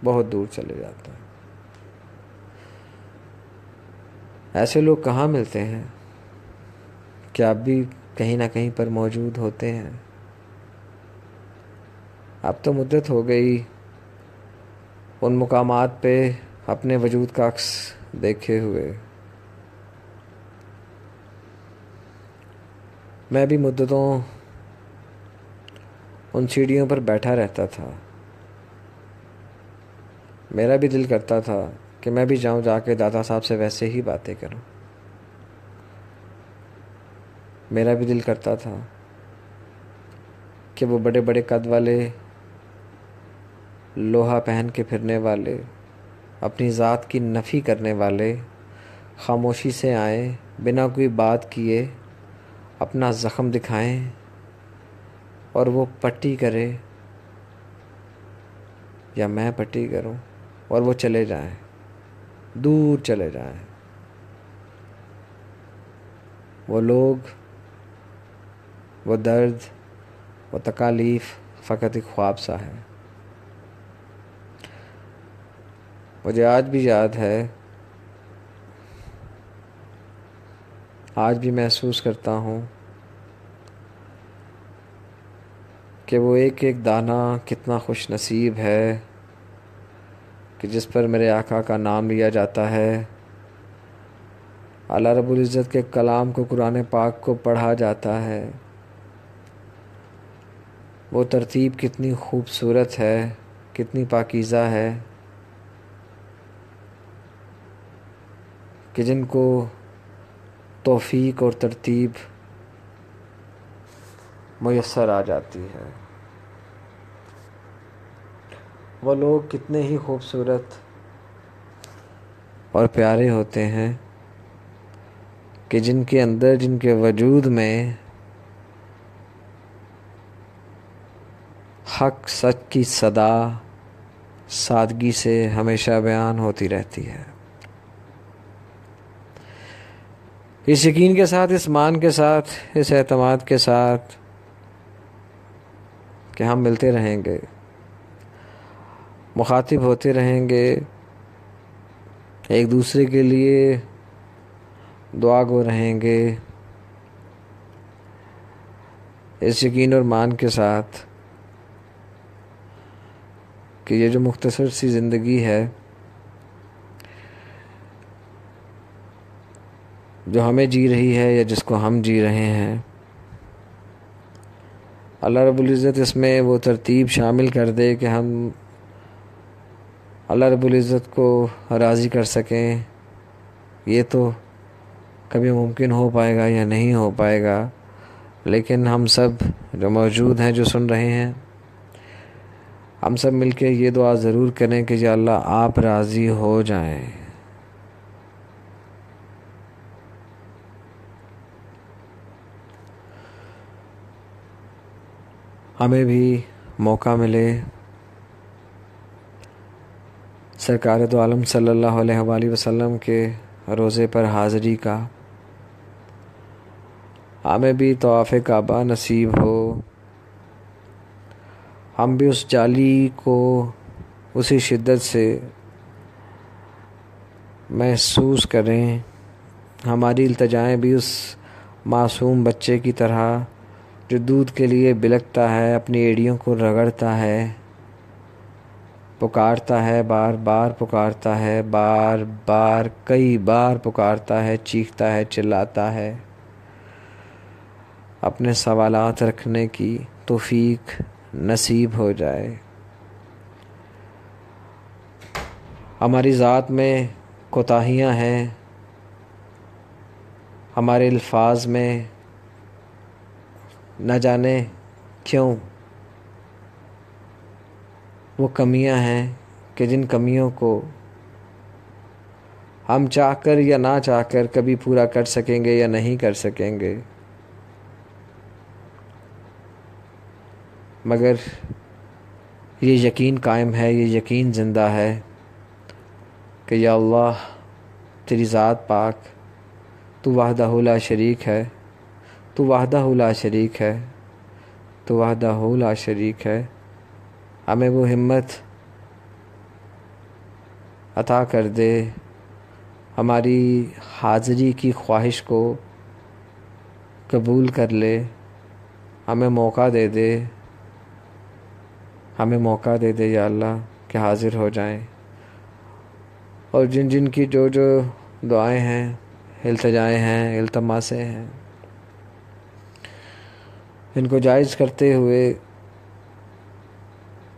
بہت دور چلے جاتے ہیں۔ ایسے لوگ کہاں ملتے ہیں؟ کیا اب بھی کہیں نہ کہیں پر موجود ہوتے ہیں؟ اب تو مدت ہو گئی ان مقامات پہ اپنے وجود کا عکس دیکھے ہوئے۔ میں بھی مدتوں ان سیڑھیوں پر بیٹھا رہتا تھا، میرا بھی دل کرتا تھا کہ میں بھی جاؤں، جا کے دادا صاحب سے ویسے ہی باتیں کروں۔ میرا بھی دل کرتا تھا کہ وہ بڑے بڑے قد والے، لوہا پہن کے پھرنے والے، اپنی ذات کی نفی کرنے والے خاموشی سے آئیں، بنا کوئی بات کیے اپنا زخم دکھائیں اور وہ پٹی کرے یا میں پٹی کروں اور وہ چلے جائیں، دور چلے جائیں۔ وہ لوگ، وہ درد، وہ تکالیف فقط ایک خواب سا ہے۔ مجھے آج بھی یاد ہے، آج بھی محسوس کرتا ہوں کہ وہ ایک ایک دانہ کتنا خوش نصیب ہے کہ جس پر میرے آقا کا نام لیا جاتا ہے، اللہ رب العزت کے کلام کو، قرآن پاک کو پڑھا جاتا ہے، وہ ترتیب کتنی خوبصورت ہے، کتنی پاکیزہ ہے کہ جن کو توفیق اور ترتیب میسر آ جاتی ہے، وہ لوگ کتنے ہی خوبصورت اور پیارے ہوتے ہیں کہ جن کے اندر، جن کے وجود میں حق سچ کی صدا سادگی سے ہمیشہ بیان ہوتی رہتی ہے۔ اس یقین کے ساتھ، اس مان کے ساتھ، اس اعتماد کے ساتھ کہ ہم ملتے رہیں گے، مخاطب ہوتے رہیں گے، ایک دوسرے کے لیے دعا گو رہیں گے، اس یقین اور مان کے ساتھ کہ یہ جو مختصر سی زندگی ہے جو ہمیں جی رہی ہے یا جس کو ہم جی رہے ہیں، اللہ رب العزت اس میں وہ ترتیب شامل کر دے کہ ہم اللہ رب العزت کو راضی کر سکیں۔ یہ تو کبھی ممکن ہو پائے گا یا نہیں ہو پائے گا، لیکن ہم سب جو موجود ہیں، جو سن رہے ہیں، ہم سب مل کے یہ دعا ضرور کریں کہ یا اللہ آپ راضی ہو جائیں۔ ہمیں بھی موقع ملے سرکار دو عالم صلی اللہ علیہ وآلہ وسلم کے روضے پر حاضری کا، ہمیں بھی طواف کعبہ نصیب ہو، ہم بھی اس جالی کو اسی شدت سے محسوس کریں، ہماری التجائیں بھی اس معصوم بچے کی طرح جو دودھ کے لیے بلکتا ہے، اپنی ایڑیوں کو رگڑتا ہے، پکارتا ہے، بار بار پکارتا ہے، بار بار کئی بار پکارتا ہے، چیختا ہے، چلاتا ہے، اپنے سوالات رکھنے کی توفیق نصیب ہو جائے۔ ہماری ذات میں کوتاہیاں ہیں، ہمارے الفاظ میں نہ جانے کیوں وہ کمیاں ہیں کہ جن کمیوں کو ہم چاہ کر یا نہ چاہ کر کبھی پورا کر سکیں گے یا نہیں کر سکیں گے، مگر یہ یقین قائم ہے، یہ یقین زندہ ہے کہ یا اللہ تیری ذات پاک، تو وحدہ لا شریک ہے، تو وحدہ لا شریک ہے، تو وحدہ لا شریک ہے۔ ہمیں وہ ہمت عطا کر دے، ہماری حاضری کی خواہش کو قبول کر لے، ہمیں موقع دے دے، ہمیں موقع دے دے یا اللہ کہ حاضر ہو جائیں، اور جن جن کی جو جو دعائیں ہیں، التجائیں ہیں، التماسیں ہیں، ان کو جائز کرتے ہوئے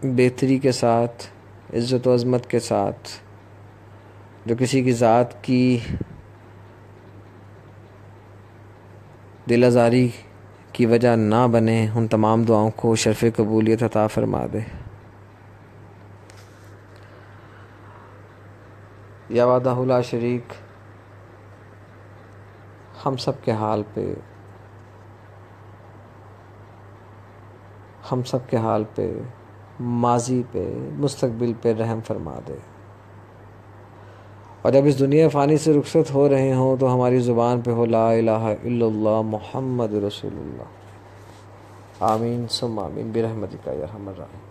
بہتری کے ساتھ، عزت و عظمت کے ساتھ، جو کسی کی ذات کی دل آزاری کی وجہ نہ بنے، ان تمام دعاؤں کو شرف قبولیت عطا فرما دے۔ یا وحدہ لا شریک ہم سب کے حال پہ، ہم سب کے حال پہ، ماضی پہ، مستقبل پہ رحم فرما دے، اور جب اس دنیا فانی سے رخصت ہو رہے ہوں تو ہماری زبان پہ ہو لا الہ الا اللہ محمد رسول اللہ۔ آمین ثم آمین برحمتک یا ارحم الراحمین۔